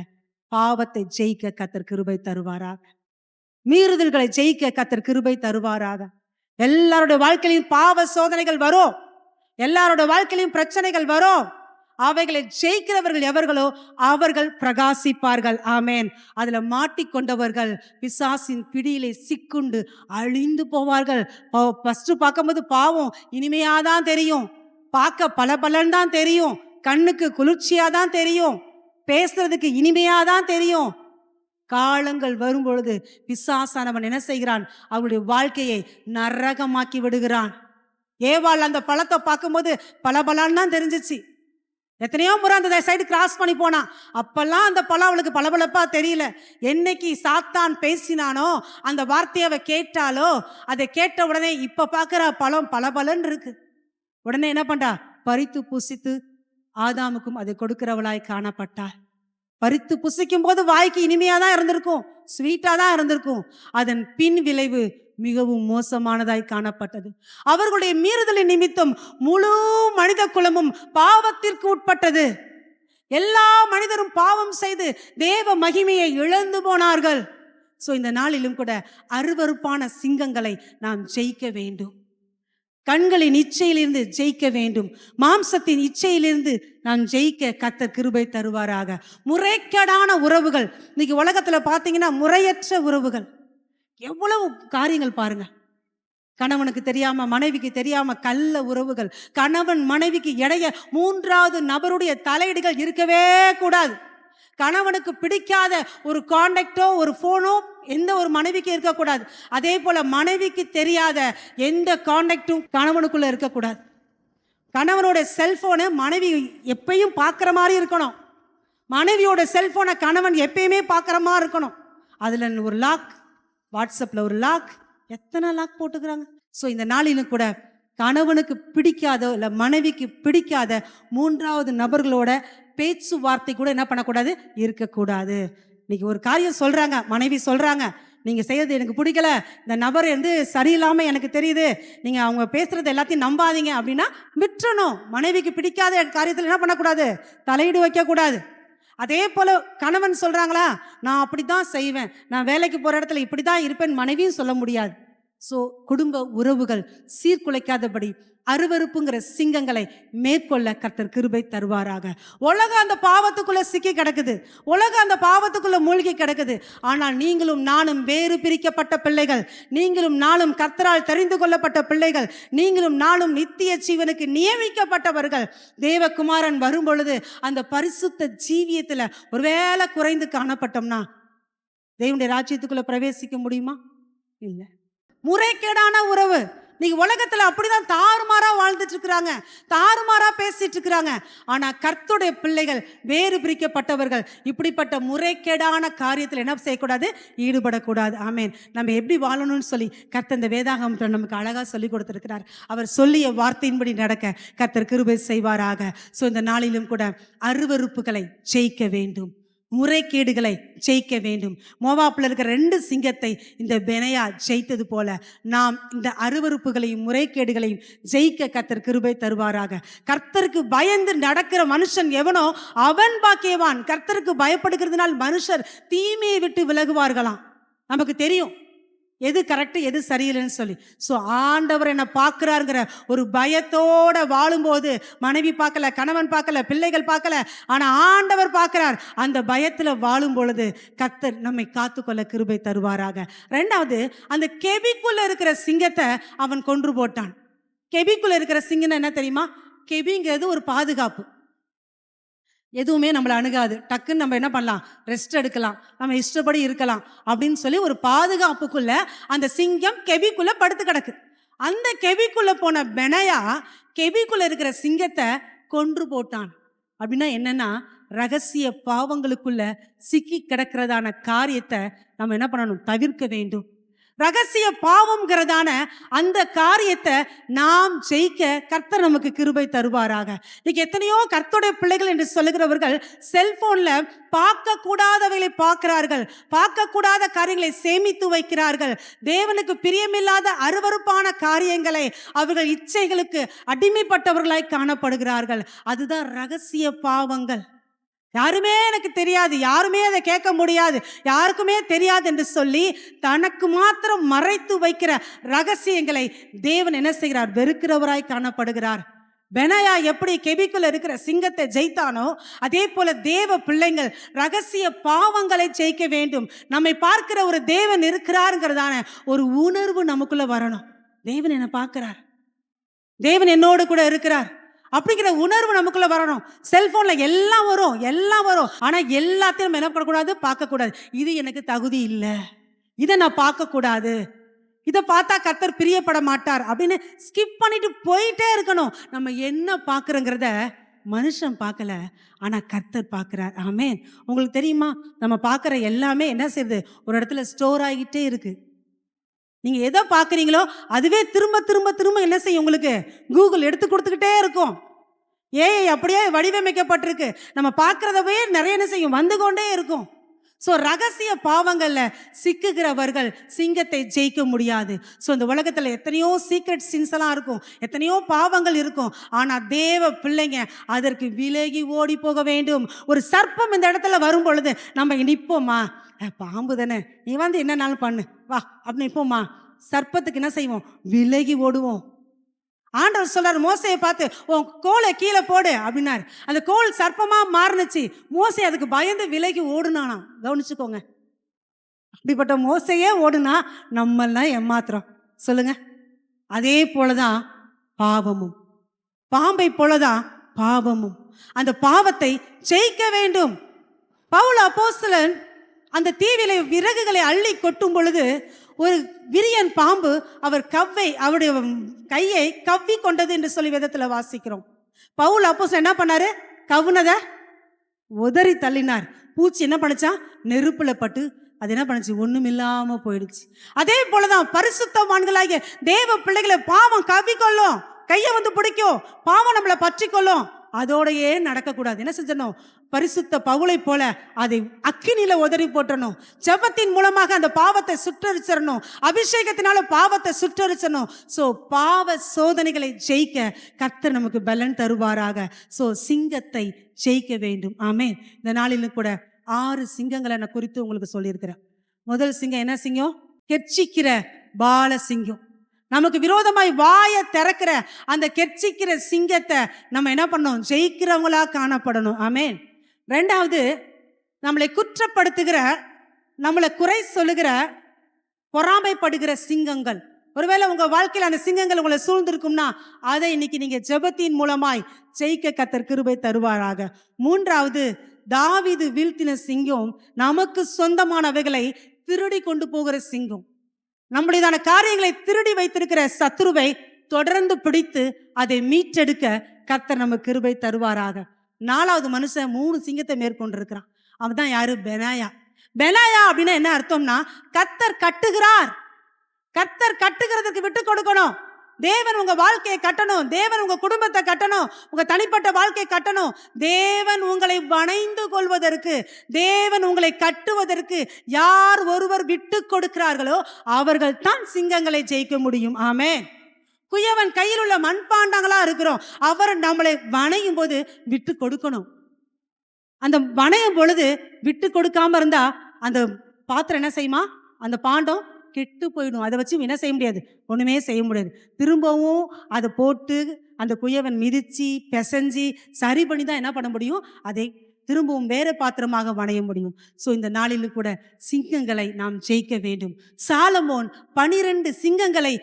பாவத்தை ஜெயிக்க கர்த்தர் கிருபை தருவாராக, மீறுதல்களை ஜெயிக்க கர்த்தர் கிருபை தருவாராக. எல்லாருடைய வாழ்க்கையிலும் பாவ சோதனைகள் வரும், எல்லாருடைய வாழ்க்கையிலும் பிரச்சனைகள் வரும். அவைகளை ஜெயிக்கிறவர்கள் எவர்களோ அவர்கள் பிரகாசிப்பார்கள். ஆமேன். அதுல மாட்டிக்கொண்டவர்கள் பிசாசின் பிடியிலே சிக்குண்டு அழிந்து போவார்கள். ஃபர்ஸ்ட் பார்க்கும்போது பாவம் இனிமையாதான் தெரியும், பார்க்க பலபலன் தான் தெரியும், கண்ணுக்கு குளிர்ச்சியாதான் தெரியும், பேசுறதுக்கு இனிமையாதான் தெரியும். காலங்கள் வரும் பொழுது பிசாசானவன் என்ன செய்கிறான், அவருடைய வாழ்க்கையை நரகமாக்கி விடுகிறான். ஏவாள் அந்த பழத்தை பார்க்கும்போது பலபலான்னு தான் தெரிஞ்சிச்சு. எத்தனையோ முறை அந்த சைடு கிராஸ் பண்ணி போனான், அப்பெல்லாம் அந்த பழம் அவளுக்கு பளபளப்பா தெரியல. என்னைக்கு சாத்தான் பேசினானோ, அந்த வார்த்தையை அவ கேட்டாலோ, அதை கேட்ட உடனே இப்ப பார்க்குற பழம் பளபலன்னு இருக்கு. உடனே என்ன பண்ணா, பறித்து புசித்து ஆதாமுக்கும் அதை கொடுக்கிறவளாய் காணப்பட்டாள். பறித்து புசிக்கும் போது வாய்க்கு இனிமையா தான் இருந்திருக்கும், ஸ்வீட்டா தான் இருந்திருக்கும். அதன் பின் விளைவு மிகவும் மோசமானதாய் காணப்பட்டது. அவர்களுடைய மீறுதலின் நிமித்தம் முழு மனித குலமும் பாவத்திற்கு உட்பட்டது. எல்லா மனிதரும் பாவம் செய்து தேவ மகிமையை இழந்து போனார்கள். ஸோ இந்த நாளிலும் கூட அருவருப்பான சிங்கங்களை நாம் ஜெயிக்க வேண்டும். கண்களின் இச்சையிலிருந்து ஜெயிக்க வேண்டும், மாம்சத்தின் இச்சையிலிருந்து நாம் ஜெயிக்க கர்த்தர் கிருபை தருவாராக. முறைகேடான உறவுகள், இன்னைக்கு உலகத்துல பார்த்தீங்கன்னா முறையற்ற உறவுகள் எவ்வளவு காரியங்கள் பாருங்க. கணவனுக்கு தெரியாம மனைவிக்கு தெரியாம கள்ள உறவுகள், கணவன் மனைவிக்கு இடைய 3வது நபருடைய தலையீடுகள் இருக்கவே கூடாது. கணவனுக்கு பிடிக்காத ஒரு கான்டாக்டோ ஒரு போனோ எந்த ஒரு மனைவிக்கு இருக்கக்கூடாது. அதே போல மனைவிக்கு தெரியாத எந்த கான்டாக்டும் கணவனுக்குள்ள இருக்கக்கூடாது. கணவனோட செல்போனை மனைவி எப்பயும் பார்க்குற மாதிரி இருக்கணும், மனைவியோட செல்போனை கணவன் எப்பயுமே பார்க்குற மாதிரி இருக்கணும். அதில் ஒரு லாக் வாட்ஸ்அப்பில் ஒரு லாக், எத்தனை லாக் போட்டுக்கிறாங்க. ஸோ இந்த நாளிலும் கூட கணவனுக்கு பிடிக்காத இல்லை மனைவிக்கு பிடிக்காத 3வது நபர்களோட பேச்சுவார்த்தை கூட என்ன பண்ணக்கூடாது, இருக்கக்கூடாது. இன்னைக்கு ஒரு காரியம் சொல்றாங்க, மனைவி சொல்றாங்க, நீங்க செய்யறது எனக்கு பிடிக்கல, இந்த நபர் சரியில்லாம எனக்கு தெரியுது, நீங்க அவங்க பேசுறது எல்லாத்தையும் நம்பாதீங்க அப்படின்னா விட்டுறணும். மனைவிக்கு பிடிக்காத காரியத்தில் என்ன பண்ணக்கூடாது, தலையீடு வைக்க கூடாது. அதே போல கணவன் சொல்றாங்களா, நான் அப்படிதான் செய்வேன், நான் வேலைக்கு போற இடத்துல இப்படிதான் இருப்பேன் மனைவியும் சொல்ல முடியாது. ஸோ குடும்ப உறவுகள் சீர்குலைக்காதபடி அருவருப்புங்கிற சிங்கங்களை மேற்கொள்ள கர்த்தர் கிருபை தருவாராக. உலகம் அந்த பாவத்துக்குள்ள சிக்கி கிடக்குது, உலகம் அந்த பாவத்துக்குள்ள மூழ்கி கிடக்குது. ஆனால் நீங்களும் நானும் வேறு பிரிக்கப்பட்ட பிள்ளைகள், நீங்களும் நானும் கர்த்தரால் தெரிந்து கொள்ளப்பட்ட பிள்ளைகள், நீங்களும் நானும் நித்திய ஜீவனுக்கு நியமிக்கப்பட்டவர்கள். தேவகுமாரன் வரும் பொழுது அந்த பரிசுத்த ஜீவியத்துல ஒருவேளை குறைந்து காணப்பட்டோம்னா தேவனுடைய ராஜ்யத்துக்குள்ள பிரவேசிக்க முடியுமா? இல்லை. முறைகேடான உறவு நீங்க உலகத்துல அப்படிதான் தாறுமாறா வாழ்ந்துட்டு இருக்கிறாங்க, தாறுமாறா பேசிட்டு இருக்கிறாங்க. ஆனா கர்த்தருடைய பிள்ளைகள் வேறு பிரிக்கப்பட்டவர்கள் இப்படிப்பட்ட முறைகேடான காரியத்தில் என்ன செய்யக்கூடாது, ஈடுபடக்கூடாது. ஆமேன். நம்ம எப்படி வாழணும்னு சொல்லி கர்த்தர் இந்த வேதாகமத்தில் நமக்கு அழகா சொல்லி கொடுத்திருக்கிறார். அவர் சொல்லிய வார்த்தையின்படி நடக்க கர்த்தர் கிருபை செய்வாராக. ஸோ இந்த நாளிலும் கூட அருவருப்புகளை ஜெயிக்க வேண்டும், முறைகேடுகளை ஜெயிக்க வேண்டும். மோவாப்பில் இருக்கிற 2 சிங்கத்தை இந்த பெனாயா ஜெயித்தது போல நாம் இந்த அருவருப்புகளையும் முறைகேடுகளையும் ஜெயிக்க கர்த்தர் கிருபை தருவாராக. கர்த்தருக்கு பயந்து நடக்கிற மனுஷன் எவனோ அவன் பாக்கியவான். கர்த்தருக்கு பயப்படுகிறதுனால் மனுஷர் தீமையை விட்டு விலகுவார்களாம். நமக்கு தெரியும் எது கரெக்டு எது சரியில்லைன்னு சொல்லி. ஸோ ஆண்டவர் என்ன பார்க்குறாருங்கிற ஒரு பயத்தோட வாழும்போது, மனைவி பார்க்கல, கணவன் பார்க்கல, பிள்ளைகள் பார்க்கல, ஆனால் ஆண்டவர் பார்க்கிறார். அந்த பயத்தில் வாழும் பொழுது கர்த்தர் நம்மை காத்துக்கொள்ள கிருபை தருவாராக. 2வது, அந்த கெபிக்குள்ள இருக்கிற சிங்கத்தை அவன் கொன்று போட்டான். கெபிக்குள்ள இருக்கிற சிங்கம் என்ன தெரியுமா? கெபிங்கிறது ஒரு பாதுகாப்பு. எதுவுமே நம்மளை அணுகாது, டக்குன்னு நம்ம என்ன பண்ணலாம், ரெஸ்ட் எடுக்கலாம், நம்ம இஷ்டப்படி இருக்கலாம் அப்படின்னு சொல்லி ஒரு பாதுகாப்புக்குள்ள அந்த சிங்கம் கெபிக்குள்ள படுத்து கிடக்கு. அந்த கெபிக்குள்ள போன பெனாயா கெபிக்குள்ள இருக்கிற சிங்கத்தை கொன்று போட்டான். அப்படின்னா என்னன்னா, ரகசிய பாவங்களுக்குள்ள சிக்கி கிடக்கிறதான காரியத்தை நம்ம என்ன பண்ணணும், தவிர்க்க வேண்டும். ரகசிய பாவம்ங்கிறதான அந்த காரியத்தை நாம் ஜெயிக்க கர்த்தர் நமக்கு கிருபை தருவாராக. இன்னைக்கு எத்தனையோ கர்த்தருடைய பிள்ளைகள் என்று சொல்லுகிறவர்கள் செல்போன்ல பார்க்க கூடாதவைகளை பார்க்கிறார்கள், பார்க்க கூடாத காரியங்களை சேமித்து வைக்கிறார்கள். தேவனுக்கு பிரியமில்லாத அருவருப்பான காரியங்களை அவர்கள் இச்சைகளுக்கு அடிமைப்பட்டவர்களாய் காணப்படுகிறார்கள். அதுதான் ரகசிய பாவங்கள். யாருமே எனக்கு தெரியாது, யாருமே அதை கேட்க முடியாது, யாருக்குமே தெரியாது என்று சொல்லி தனக்கு மாத்திரம் மறைத்து வைக்கிற ரகசியங்களை தேவன் என்ன செய்கிறார், வெறுக்கிறவராய் காணப்படுகிறார். பெனாயா எப்படி கெபிக்குள்ள இருக்கிற சிங்கத்தை ஜெயித்தானோ அதே போல தேவ பிள்ளைங்கள் ரகசிய பாவங்களை ஜெயிக்க வேண்டும். நம்மை பார்க்கிற ஒரு தேவன் இருக்கிறாருங்கிறதான ஒரு உணர்வு நமக்குள்ள வரணும். தேவன் என்ன பார்க்கிறார், தேவன் என்னோடு கூட இருக்கிறார் அப்படிங்கிற உணர்வு நமக்குள்ள வரணும். செல்போன்ல எல்லாம் வரும், ஆனா எல்லாத்தையும் நம்ம என்ன பண்ணக்கூடாது, பார்க்கக்கூடாது. இது எனக்கு தகுதி இல்லை, இதை நான் பார்க்கக்கூடாது, இதை பார்த்தா கர்த்தர் பிரியப்பட மாட்டார் அப்படின்னு ஸ்கிப் பண்ணிட்டு போயிட்டே இருக்கணும். நம்ம என்ன பார்க்குறோங்கிறத மனுஷன் பார்க்கல, ஆனா கர்த்தர் பார்க்கிறார். ஆமேன். உங்களுக்கு தெரியுமா, நம்ம பார்க்குற எல்லாமே என்ன செய்யுது, ஒரு இடத்துல ஸ்டோர் ஆகிட்டே இருக்கு. நீங்க எதை பார்க்குறீங்களோ அதுவே திரும்ப திரும்ப திரும்ப என்ன செய்யும், உங்களுக்கு கூகுள் எடுத்து கொடுத்துக்கிட்டே இருக்கும். ஏஐ அப்படியே வடிவமைக்கப்பட்டிருக்கு. நம்ம பார்க்குறதவே நிறைய என்ன செய்யும், வந்து கொண்டே இருக்கும். ஸோ ரகசிய பாவங்களில் சிக்குகிறவர்கள் சிங்கத்தை ஜெயிக்க முடியாது. ஸோ இந்த உலகத்தில் எத்தனையோ சீக்ரெட் சின்ஸ் எல்லாம் இருக்கும், எத்தனையோ பாவங்கள் இருக்கும். ஆனால் தேவ பிள்ளைங்க அதற்கு விலகி ஓடி போக வேண்டும். ஒரு சர்ப்பம் இந்த இடத்துல வரும் பொழுது நம்ம நிற்போமா, பாம்பு தானே, நீ வந்து என்னன்னாலும் பண்ணு வா அப்படின்னு நிற்போமா? சர்ப்பத்துக்கு என்ன செய்வோம், விலகி ஓடுவோம். ஆண்டவர் சொல்றாரு மோசையை பார்த்து, உன் கோலை கீழே போடு அப்படின்னாரு. அந்த கோல் சர்ப்பமா மாறுனுச்சு. மோசை அதுக்கு பயந்து விலகி ஓடுனானா. கவனிச்சுக்கோங்க, அப்படிப்பட்ட மோசையே ஓடுனா நம்மெல்லாம் ஏமாத்துறோம் சொல்லுங்க. அதே போலதான் பாவமும், பாம்பை போலதான் பாவமும். அந்த பாவத்தை ஜெயிக்க வேண்டும். பவுல் அப்போஸ்தலன் அந்த தீவிலை விறகுகளை அள்ளி கொட்டும் பொழுது ஒரு விரியன் பாம்பு அவருடைய கையை கவ்வி கொண்டது என்று சொல்லி வேதத்தில் வாசிக்கிறோம். பவுல் அப்போஸ்தலன் என்ன பண்ணாரு, கவுனதை உதறி தள்ளினார். பூச்சி என்ன பண்ணுச்சா, நெருப்புல பட்டு அது என்ன பண்ணுச்சு? ஒண்ணுமில்லாம போயிடுச்சு. அதே போலதான் பரிசுத்தவான்களாகிய தேவ பிள்ளைகளை பாவம் கவ்விக்கொள்ளும், கையை வந்து பிடிக்கும், பாவம் நம்மளை பற்றி கொள்ளும். அதோடையே நடக்கக்கூடாது. என்ன செஞ்சணும்? பரிசுத்த பவுலை போல அதை அக்கினியில உதறி போட்டணும். ஜெபத்தின் மூலமாக அந்த பாவத்தை சுற்றரிச்சிடணும். அபிஷேகத்தினால பாவத்தை சுற்றரிச்சணும். சோ பாவ சோதனைகளை ஜெயிக்க கர்த்தர் நமக்கு பலன் தருவாராக. சோ சிங்கத்தை ஜெயிக்க வேண்டும். ஆமென். இந்த நாளிலும் கூட 6 சிங்கங்களை நான் குறித்து உங்களுக்கு சொல்லியிருக்கிறேன். முதல் சிங்கம் என்ன சிங்கம்? கெர்ச்சிக்கிற பால சிங்கம். நமக்கு விரோதமாய் வாயை திறக்கிற அந்த கெர்ச்சிக்கிற சிங்கத்தை நம்ம என்ன பண்ணணும்? ஜெயிக்கிறவங்களா காணப்படணும். ஆமென். ரெண்டாவது, நம்மளை குற்றப்படுத்துகிற, நம்மளை குறை சொல்லுகிற, பொறாமைப்படுகிற சிங்கங்கள். ஒருவேளை உங்க வாழ்க்கையில் அந்த சிங்கங்கள் உங்களை சூழ்ந்திருக்கும்னா அதை இன்னைக்கு நீங்க ஜெபத்தின் மூலமாய் ஜெயிக்க கர்த்தர் கிருபை தருவாராக. மூன்றாவது, தாவீது வீழ்த்தின சிங்கம் நமக்கு சொந்தமானவைகளை திருடி கொண்டு போகிற சிங்கம். நம்முடையதான காரியங்களை திருடி வைத்திருக்கிற சத்துருவை தொடர்ந்து பிடித்து அதை மீட்டெடுக்க கர்த்தர் நமக்கு கிருபை தருவாராக. 4வது மனுஷன் 3 சிங்கத்தை மேற்கொண்டிருக்கிறான். அவன் தான் யாரு? பெனாயா. பெனாயா அப்படின்னா என்ன அர்த்தம்னா, கர்த்தர் கட்டுகிறார். கர்த்தர் கட்டுகிறதுக்கு விட்டு கொடுக்கணும். தேவன் உங்க வாழ்க்கையை கட்டணும். தேவன் உங்க குடும்பத்தை கட்டணும். உங்க தனிப்பட்ட வாழ்க்கையை கட்டணும். தேவன் உங்களை வணைந்து கொள்வதற்கு, தேவன் உங்களை கட்டுவதற்கு யார் ஒருவர் விட்டு கொடுக்கிறார்களோ அவர்கள் தான் சிங்கங்களை ஜெயிக்க முடியும். ஆமென். குயவன் கையில் உள்ள மண்பாண்டங்களா இருக்கிறோம். அவர் நம்மளை வணையும் போது விட்டு கொடுக்கணும். அந்த வணையும் பொழுது விட்டு கொடுக்காம இருந்தா அந்த பாத்திரம் என்ன செய்யுமா? அந்த பாண்டம் கெட்டு போயிடும். அதை வச்சு என்ன செய்ய முடியாது? ஒண்ணுமே செய்ய முடியாது. திரும்பவும் அதை போட்டு அந்த குயவன் மிதிச்சு பிசைஞ்சு சரி பண்ணி தான் என்ன பண்ண முடியும்? அதை திரும்பவும் வேற பாத்திரமாக வணைய முடியும். சோ இந்த நாளிலும் கூட சிங்கங்களை நாம் ஜெயிக்க வேண்டும். சாலமோன் 12 சிங்கங்களை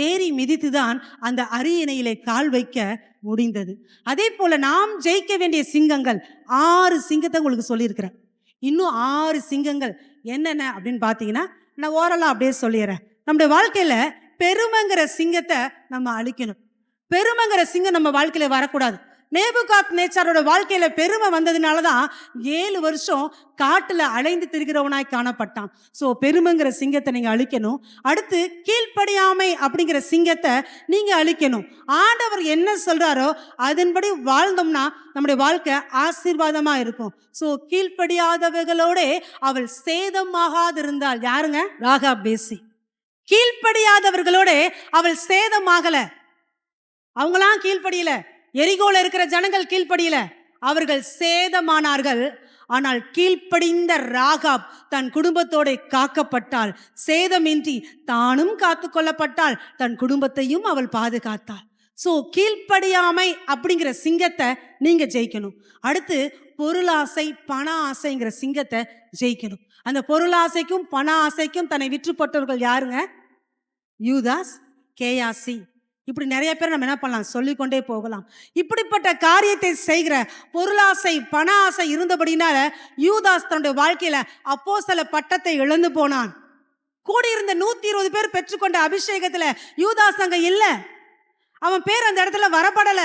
ஏறி மிதித்துதான் அந்த அரியணையிலே கால் வைக்க முடிந்தது. அதே போல நாம் ஜெயிக்க வேண்டிய சிங்கங்கள் 6 சிங்கத்தை உங்களுக்கு சொல்லியிருக்கிறேன். இன்னும் 6 சிங்கங்கள் என்னென்ன அப்படின்னு பார்த்தீங்கன்னா, நான் ஓரலா அப்படியே சொல்லிடுறேன். நம்முடைய வாழ்க்கையில பெருமைங்கிற சிங்கத்தை நம்ம அழிக்கணும். பெருமைங்கிற சிங்கம் நம்ம வாழ்க்கையில வரக்கூடாது. நேபுகாத்நேச்சாரோட வாழ்க்கையில பெருமை வந்ததுனாலதான் 7 வருஷம் காட்டுல அலைந்து திரிகிறவனாய் காணப்பட்டான். சோ பெருமைங்கிற சிங்கத்தை நீங்க அழிக்கணும். அடுத்து கீழ்ப்படியாமை அப்படிங்கிற சிங்கத்தை நீங்க அழிக்கணும். ஆண்டவர் என்ன சொல்றாரோ அதன்படி வாழ்ந்தோம்னா நம்முடைய வாழ்க்கை ஆசீர்வாதமா இருக்கும். சோ கீழ்ப்படியாதவர்களோட அவள் சேதமாகாதிருந்தாள். யாருங்க? ராகாப் வேசி. கீழ்ப்படியாதவர்களோட அவள் சேதமாகல. அவங்களாம் கீழ்ப்படியல. எரிகோல இருக்கிற ஜனங்கள் கீழ்ப்படியல, அவர்கள் சேதமானார்கள். ஆனால் கீழ்ப்படிந்த ராகாப் தன் குடும்பத்தோட காக்கப்பட்டாள். சேதமின்றி தானும் காத்து கொள்ளப்பட்டாள். தன் குடும்பத்தையும் அவள் பாதுகாத்தாள். சோ கீழ்ப்படியாமை அப்படிங்கிற சிங்கத்தை நீங்க ஜெயிக்கணும். அடுத்து பொருளாசை, பண ஆசைங்கிற சிங்கத்தை ஜெயிக்கணும். அந்த பொருளாசைக்கும் பண ஆசைக்கும் தன்னை விற்று போட்டவர்கள் யாருங்க? யூதாஸ், கேயாசி. இப்படி நிறைய பேர் நம்ம என்ன பண்ணலாம்? சொல்லிக்கொண்டே போகலாம். இப்படிப்பட்ட காரியத்தை செய்கிற பொருளாசை, பண ஆசை இருந்தபடினால யூதாஸ் தன்னுடைய வாழ்க்கையில அப்போஸ்தல பட்டத்தை இழந்து போனான். கூடியிருந்த 120 பேர் பெற்றுக்கொண்ட அபிஷேகத்துல யூதாஸ் அங்க இல்ல. அவன் பேர் அந்த இடத்துல வரப்படல.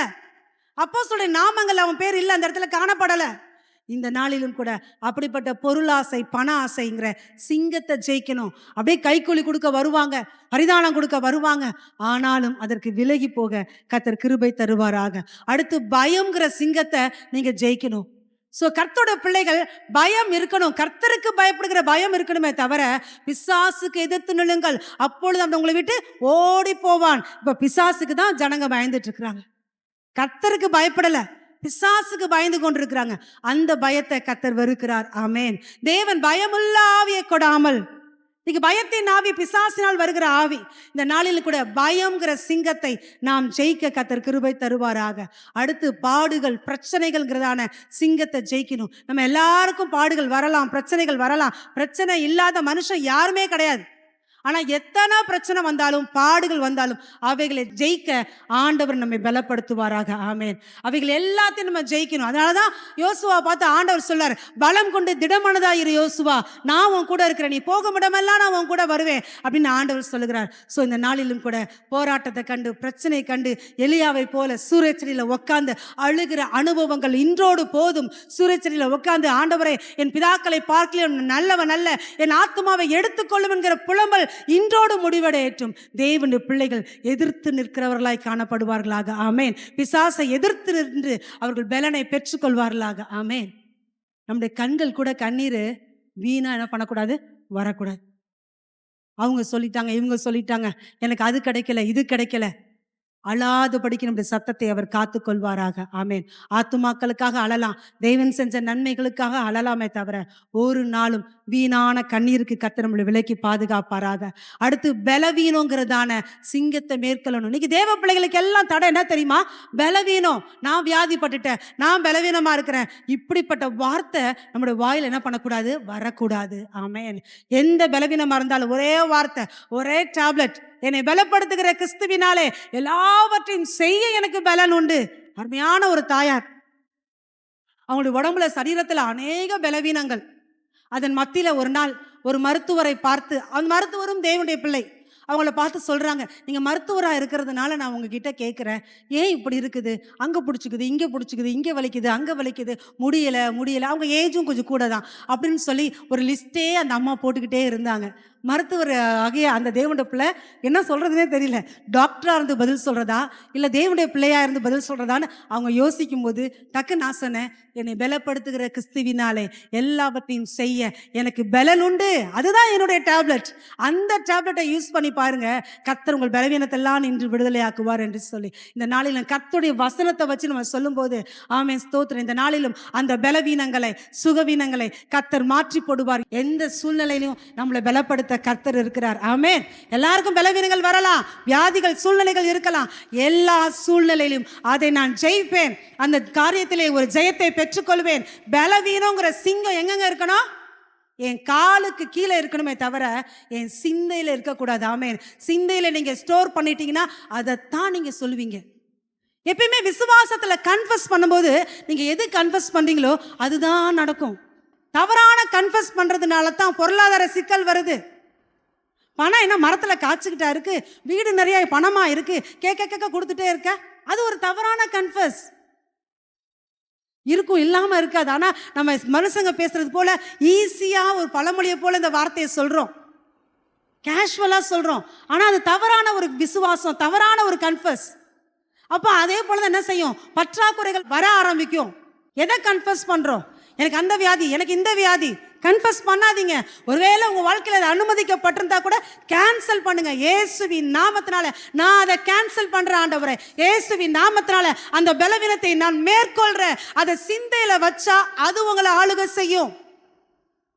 அப்போஸ்தலருடைய நாமங்கள் அவன் பேர் இல்ல, அந்த இடத்துல காணப்படல. இந்த நாளிலும் கூட அப்படிப்பட்ட பொருளாசை, பண ஆசைங்கிற சிங்கத்தை ஜெயிக்கணும். அப்படியே கைக்கூலி கொடுக்க வருவாங்க, பரிதானம் கொடுக்க வருவாங்க. ஆனாலும் அதற்கு விலகி போக கர்த்தர் கிருபை தருவாராக. அடுத்து பயம்ங்கிற சிங்கத்தை நீங்க ஜெயிக்கணும். சோ கர்த்தரோட பிள்ளைகள் பயம் இருக்கணும். கர்த்தருக்கு பயப்படுகிற பயம் இருக்கணுமே தவிர பிசாசுக்கு எதிர்த்து நில்லுங்கள், அப்பொழுது அந்த உங்களை விட்டு ஓடி போவான். இப்ப பிசாசுக்கு தான் ஜனங்க பயந்துட்டு இருக்கிறாங்க. கர்த்தருக்கு பயப்படல, பிசாசுக்கு பயந்து கொண்டிருக்கிறாங்க. அந்த பயத்தை கர்த்தர் வெறுக்கிறார். ஆமென். தேவன் பயமுள்ள ஆவியை கொடாமல், இன்னைக்கு பயத்தின் ஆவி பிசாசினால் வருகிற ஆவி. இந்த நாளில் கூட பயம்ங்கிற சிங்கத்தை நாம் ஜெயிக்க கர்த்தர் கிருபை தருவாராக. அடுத்து பாடுகள், பிரச்சனைகள்ங்கிறதான சிங்கத்தை ஜெயிக்கணும். நம்ம எல்லாருக்கும் பாடுகள் வரலாம், பிரச்சனைகள் வரலாம். பிரச்சனை இல்லாத மனுஷன் யாருமே கிடையாது. ஆனா எத்தனை பிரச்சனை வந்தாலும் பாடுகள் வந்தாலும் அவைகளை ஜெயிக்க ஆண்டவர் நம்மை பலப்படுத்துவாராக. ஆமென். அவைகள் எல்லாத்தையும் நம்ம ஜெயிக்கணும். அதனாலதான் யோசுவா பார்த்து ஆண்டவர் சொல்லார், பலம் கொண்டு திடமனதா இரு யோசுவா, நான் உன் கூட இருக்கிறேன், நீ போகும் இடமெல்லாம் நான் உன் கூட வருவேன் அப்படின்னு ஆண்டவர் சொல்லுகிறார். ஸோ இந்த நாளிலும் கூட போராட்டத்தை கண்டு பிரச்சனை கண்டு எலியாவை போல சூரியச்செடியில உட்கார்ந்து அழுகிற அனுபவங்கள் இன்றோடு போதும். சூரியச்செடியில உட்கார்ந்து ஆண்டவரே என் பிதாக்களை பார்க்கல நல்லவன் அல்ல, என் ஆத்மாவை எடுத்துக்கொள்ளும் என்கிற புலம்பல் இன்றோடு முடிவடையற்றும். தேவனுடைய பிள்ளைகள் எதிர்த்து நிற்கிறவர்களாய் காணப்படுவார்களாக. ஆமேன். பிசாசை எதிர்த்து நின்று அவர்கள் பலனை பெற்றுக்கொள்வார்களாக. ஆமேன். நம்முடைய கண்கள் கூட கண்ணீர் வீணா என்ன பண்ணக்கூடாது, வரக்கூடாது. அவங்க சொல்லிட்டாங்க, இவங்க சொல்லிட்டாங்க, எனக்கு அது கிடைக்கல இது கிடைக்கல, அழாதபடிக்கு நம்முடைய சத்தத்தை அவர் காத்து கொள்வாராக. ஆமேன். ஆத்துமாக்களுக்காக அழலாம், தேவன் செஞ்ச நன்மைகளுக்காக அழலாமே தவிர ஒரு நாளும் வீணான கண்ணீருக்கு கர்த்தர் நம்மளை விலக்கி பாதுகாப்பாராக. அடுத்து பலவீனங்கிறதான சிங்கத்தை மேற்கொள்ளணும். இன்னைக்கு தேவ பிள்ளைகளுக்கு எல்லாம் தடை என்ன தெரியுமா? பலவீனம். நான் வியாதிப்பட்டுட்டேன், நான் பலவீனமா இருக்கிறேன், இப்படிப்பட்ட வார்த்தை நம்முடைய வாயில் என்ன பண்ணக்கூடாது, வரக்கூடாது. ஆமேன். எந்த பலவீனமா இருந்தாலும் ஒரே வார்த்தை, ஒரே டேப்லெட், என்னை பலப்படுத்துகிற கிறிஸ்துவினாலே எல்லாவற்றையும் செய்ய எனக்கு பலன் உண்டு. அருமையான ஒரு தாயார், அவங்களுடைய உடம்புல சரீரத்தில் அநேக பலவீனங்கள். அதன் மத்தியில ஒரு நாள் ஒரு மருத்துவரை பார்த்து, அந்த மருத்துவரும் தேவனுடைய பிள்ளை, அவங்கள பார்த்து சொல்றாங்க, நீங்க மருத்துவரா இருக்கிறதுனால நான் உங்ககிட்ட கேட்கிறேன், ஏன் இப்படி இருக்குது, அங்க பிடிச்சிக்குது, இங்க பிடிச்சிக்குது, இங்க வலிக்குது, அங்க வலிக்குது, முடியல. அவங்க ஏஜும் கொஞ்சம் கூட தான் அப்படின்னு சொல்லி ஒரு லிஸ்டே அந்த அம்மா போட்டுக்கிட்டே இருந்தாங்க. மருத்துவர் ஆகிய அந்த தேவனுடைய பிள்ளை என்ன சொல்றதுனே தெரியல, டாக்டரா இருந்து பதில் சொல்றதா இல்ல தேவனுடைய பிள்ளையா இருந்து பதில் சொல்றதான்னு அவங்க யோசிக்கும் போது டக்கு நான் சொன்னேன், என்னை பலப்படுத்துகிற கிறிஸ்துவினாலே எல்லாவற்றையும் செய்ய எனக்கு பலன் உண்டு, அதுதான் என்னுடைய டேப்லெட். அந்த டேப்லெட்டை யூஸ் பண்ணி பாருங்க, கர்த்தர் உங்கள் பலவீனத்தெல்லாம் நின்று விடுதலையாக்குவார் என்று சொல்லி இந்த நாளிலும் கர்த்தருடைய வசனத்தை வச்சு நம்ம சொல்லும் போது ஆமென், ஸ்தோத்திரம். இந்த நாளிலும் அந்த பலவீனங்களை சுகவீனங்களை கர்த்தர் மாற்றி போடுவார். எந்த சூழ்நிலையிலும் நம்மளை பலப்படுத்த கர்த்தர் இருக்கிறார். ஆமென். எல்லாருக்கும் பலவீனங்கள் வரலாம், வியாதிகள் சூழ்நிலைகள் இருக்கலாம், எல்லா சூழ்நிலையிலும் அதை நான் ஜெயிப்பேன், அந்த காரியத்திலே ஒரு ஜெயத்தை பெற்றுக்கொள்வேன். பலவீனங்கிற சிங்கம் எங்கெங்க இருக்கணும்? என் காலுக்கு கீழே இருக்கணுமே தவிர என் சிந்தையில இருக்கக்கூடாது. ஆமென். சிந்தையில நீங்க ஸ்டோர் பண்ணிட்டீங்கன்னா அதைத்தான் நீங்க சொல்லுவீங்க. எப்பயுமே விசுவாசத்துல கன்ஃபஸ் பண்ணும்போது நீங்க எது கன்ஃபஸ் பண்றீங்களோ அதுதான் நடக்கும். தவறான கன்ஃபஸ் பண்றதுனால தான் பொருளாதார சிக்கல் வருது. பணம் என்ன மரத்துல காய்ச்சிக்கிட்டா இருக்கு, வீடு நிறைய பணமா இருக்கு, கேட்க கொடுத்துட்டே இருக்க, அது ஒரு தவறான கன்ஃபஸ். இருக்கும், இல்லாம இருக்காது. ஆனா நம்ம மனுஷங்க பேசுறது போல ஈஸியா ஒரு பழமொழியை போல இந்த வார்த்தையை சொல்றோம், கேஷுவலா சொல்றோம். ஆனா அது தவறான ஒரு விசுவாசம், தவறான ஒரு கன்ஃபஸ். அப்ப அதே போலதான் என்ன செய்யும், பற்றாக்குறைகள் வர ஆரம்பிக்கும். எதை கன்ஃபஸ் பண்றோம்? எனக்கு அந்த வியாதி, எனக்கு இந்த வியாதி. கன்ஃபஸ் பண்ணாதீங்க. ஒருவேளை உங்க வாழ்க்கையில் அது அனுமதிக்கப்பட்டிருந்தா கூட கேன்சல் பண்ணுங்க. இயேசுவின் நாமத்தினால நான் அதை கேன்சல் பண்றேன் ஆண்டவரே, இயேசுவின் நாமத்தினால அந்த பலவீனத்தை நான் மேற்கொள்றேன். அதை சிந்தையில வச்சா அது உங்களை ஆளுகை செய்யும்.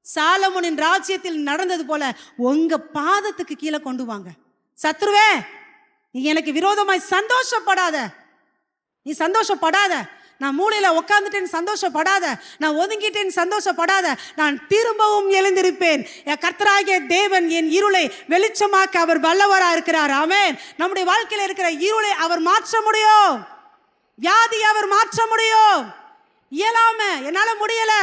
சாலமோனின் ராஜ்யத்தில் நடந்தது போல உங்க பாதத்துக்கு கீழே கொண்டு வாங்க. சத்ருவே, நீ எனக்கு விரோதமாய் சந்தோஷப்படாத, நீ சந்தோஷப்படாத. நான் மூளையில உட்காந்துட்டேன்னு சந்தோஷப்படாத, நான் ஒதுங்கிட்டேன்னு சந்தோஷப்படாத, நான் திரும்பவும் எழுந்திருப்பேன். என் கர்த்தராகிய தேவன் என் இருளை வெளிச்சமாக்க அவர் வல்லவரா இருக்கிறார். ஆமென். நம்முடைய வாழ்க்கையில இருக்கிற இருளை அவர் மாற்ற முடியும், வியாதியை அவர் மாற்ற முடியும். இயலாம என்னால முடியல,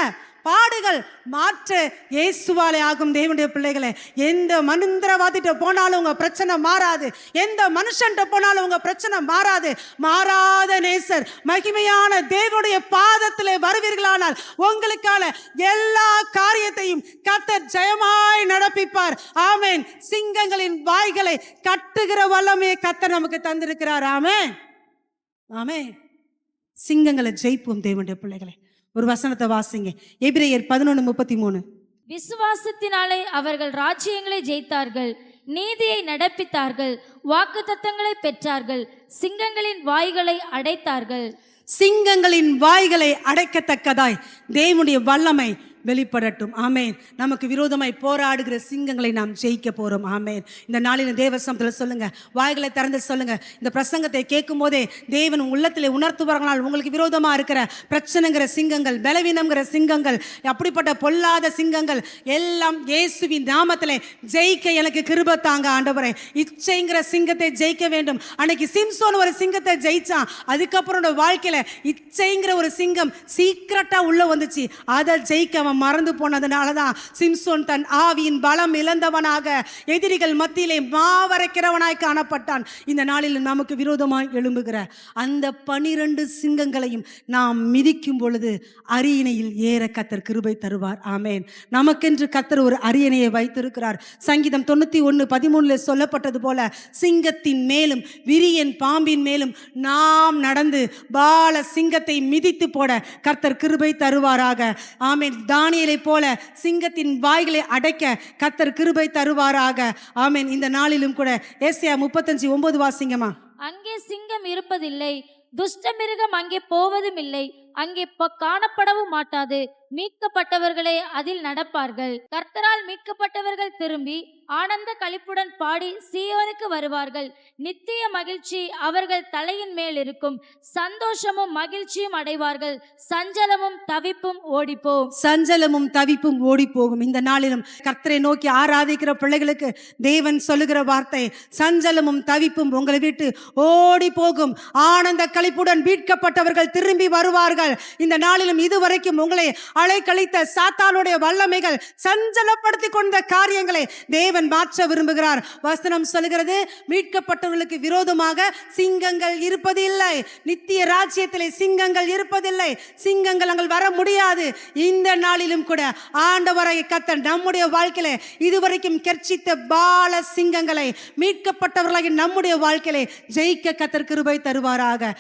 பாடுகள் மாற்ற இயேசுவாலே ஆகும். தேவனுடைய பிள்ளைகளே, எந்த மந்திரவாதிட்ட போனாலும் உங்க பிரச்சனை மாறாது, எந்த மனுஷன்ட்ட போனாலும் உங்க பிரச்சனை மாறாது. மாறாத நேசர் மகிமையான தேவனுடைய பாதத்திலே வருவீர்களானால் உங்களுக்கான எல்லா காரியத்தையும் கர்த்தர் ஜெயமாய் நடப்பிப்பார். ஆமென். சிங்கங்களின் வாய்களை கட்டுகிற வல்லமையை கர்த்தர் நமக்கு தந்திருக்கிறார். ஆமென், ஆமென். சிங்கங்களை ஜெயிப்போம் தேவனுடைய பிள்ளைகளே. ஒரு வசனத்தை வாசிங்க, எபிரேயர் 11:33. விசுவாசத்தினாலே அவர்கள் ராஜ்யங்களை ஜெயித்தார்கள், நீதியை நடப்பித்தார்கள், வாக்குத்தத்தங்களை பெற்றார்கள், சிங்கங்களின் வாய்களை அடைத்தார்கள். சிங்கங்களின் வாய்களை அடைக்கத்தக்கதாய் தேவனுடைய வல்லமை வெளிப்படட்டும். ஆமென். நமக்கு விரோதமாய் போராடுகிற சிங்கங்களை நாம் ஜெயிக்க போறோம். ஆமென். இந்த நாளில் தேவ சமூகத்தில் சொல்லுங்க, வாய்களை திறந்து சொல்லுங்க. இந்த பிரசங்கத்தை கேட்கும் போதே தேவன் உள்ளத்திலே உணர்த்துவார்களால் உங்களுக்கு விரோதமா இருக்கிற பிரச்சனைங்கிற சிங்கங்கள், பலவீனம்ங்கிற சிங்கங்கள், அப்படிப்பட்ட பொல்லாத சிங்கங்கள் எல்லாம் இயேசுவின் நாமத்திலே ஜெயிக்க எனக்கு கிருபை தாங்க ஆண்டவரே. இச்சைங்கிற சிங்கத்தை ஜெயிக்க வேண்டும். அன்னைக்கு சிம்சோன் ஒரு சிங்கத்தை ஜெயிச்சான். அதுக்கப்புறம் வாழ்க்கையில இச்சைங்கிற ஒரு சிங்கம் சீக்கிரட்டா உள்ள வந்துச்சு. அதை ஜெயிக்க அவன் மறந்து போனதுனாலதான் சிம்சோன் தன் ஆவியின் பலம் இழந்தவனாக எதிரிகள் மத்தியிலே மாவரைக்கிறவனாய் காணப்பட்டான். இந்த நாளில் நமக்கு விரோதமாய் எழும்புகிற அந்த 12 சிங்கங்களையும் நாம் மிதிக்கும் பொழுது அரியணையில் ஏற கர்த்தர் கிருபை தருவார். ஆமென். நமக்கென்று கர்த்தர் ஒரு அரியணையை வைத்திருக்கிறார். சங்கீதம் 91:13 சொல்லப்பட்டது போல சிங்கத்தின் மேலும் விரியன் பாம்பின் மேலும் நாம் நடந்து பால சிங்கத்தை மிதித்து போட கர்த்தர் கிருபை தருவாராக. ஆமென். தானியேலை போல சிங்கத்தின் வாய்களை அடைக்க கர்த்தர் கிருபை தருவாராக. ஆமென். இந்த நாளிலும் கூட ஏசாயா 35:9 வாசிங்கம்மா. அங்கே சிங்கம் இருப்பதில்லை, துஷ்ட மிருகம் அங்கே போவதும் இல்லை, அங்கே காணப்படவும் மாட்டாது. மீட்கப்பட்டவர்களே அதில் நடப்பார்கள். கர்த்தரால் மீட்கப்பட்டவர்கள் திரும்பி ஆனந்த களிப்புடன் பாடி சீயோனுக்கு வருவார்கள். நித்திய மகிழ்ச்சி அவர்கள் தலையின் மேல் இருக்கும். சந்தோஷமும் மகிழ்ச்சியும் அடைவார்கள். சஞ்சலமும் தவிப்பும் ஓடிப்போம். சஞ்சலமும் தவிப்பும் ஓடி போகும். இந்த நாளிலும் கர்த்தரை நோக்கி ஆராதிக்கிற பிள்ளைகளுக்கு தேவன் சொல்லுகிற வார்த்தை, சஞ்சலமும் தவிப்பும் உங்களை விட்டு ஓடி போகும். ஆனந்த களிப்புடன் மீட்கப்பட்டவர்கள் திரும்பி வருவார்கள். இந்த நாளிலும் இதுவரைக்கும் உங்களை அலைக்கழித்த சாத்தானுடைய வல்லமைகள், சஞ்சலப்படுத்தி கொண்ட காரியங்களை தேவன் மாற்ற விரும்புகிறார். வசனம் சொல்கிறது, மீட்கப்பட்டவர்களுக்கு விரோதமாக சிங்கங்கள் இருப்பதில்லை. நித்திய ராஜ்யத்திலே சிங்கங்கள் இருப்பதில்லை. சிங்கங்கள் அங்கே வர முடியாது. இந்த நாளிலும் கூட ஆண்டவராகிய கர்த்தர் நம்முடைய வாழ்க்கையிலே இதுவரைக்கும் கர்ச்சித்த பால சிங்கங்களை மீட்கப்பட்டவர்களாகிய நம்முடைய வாழ்க்கையிலே ஜெயிக்க கர்த்தர் கிருபை தருவாராக.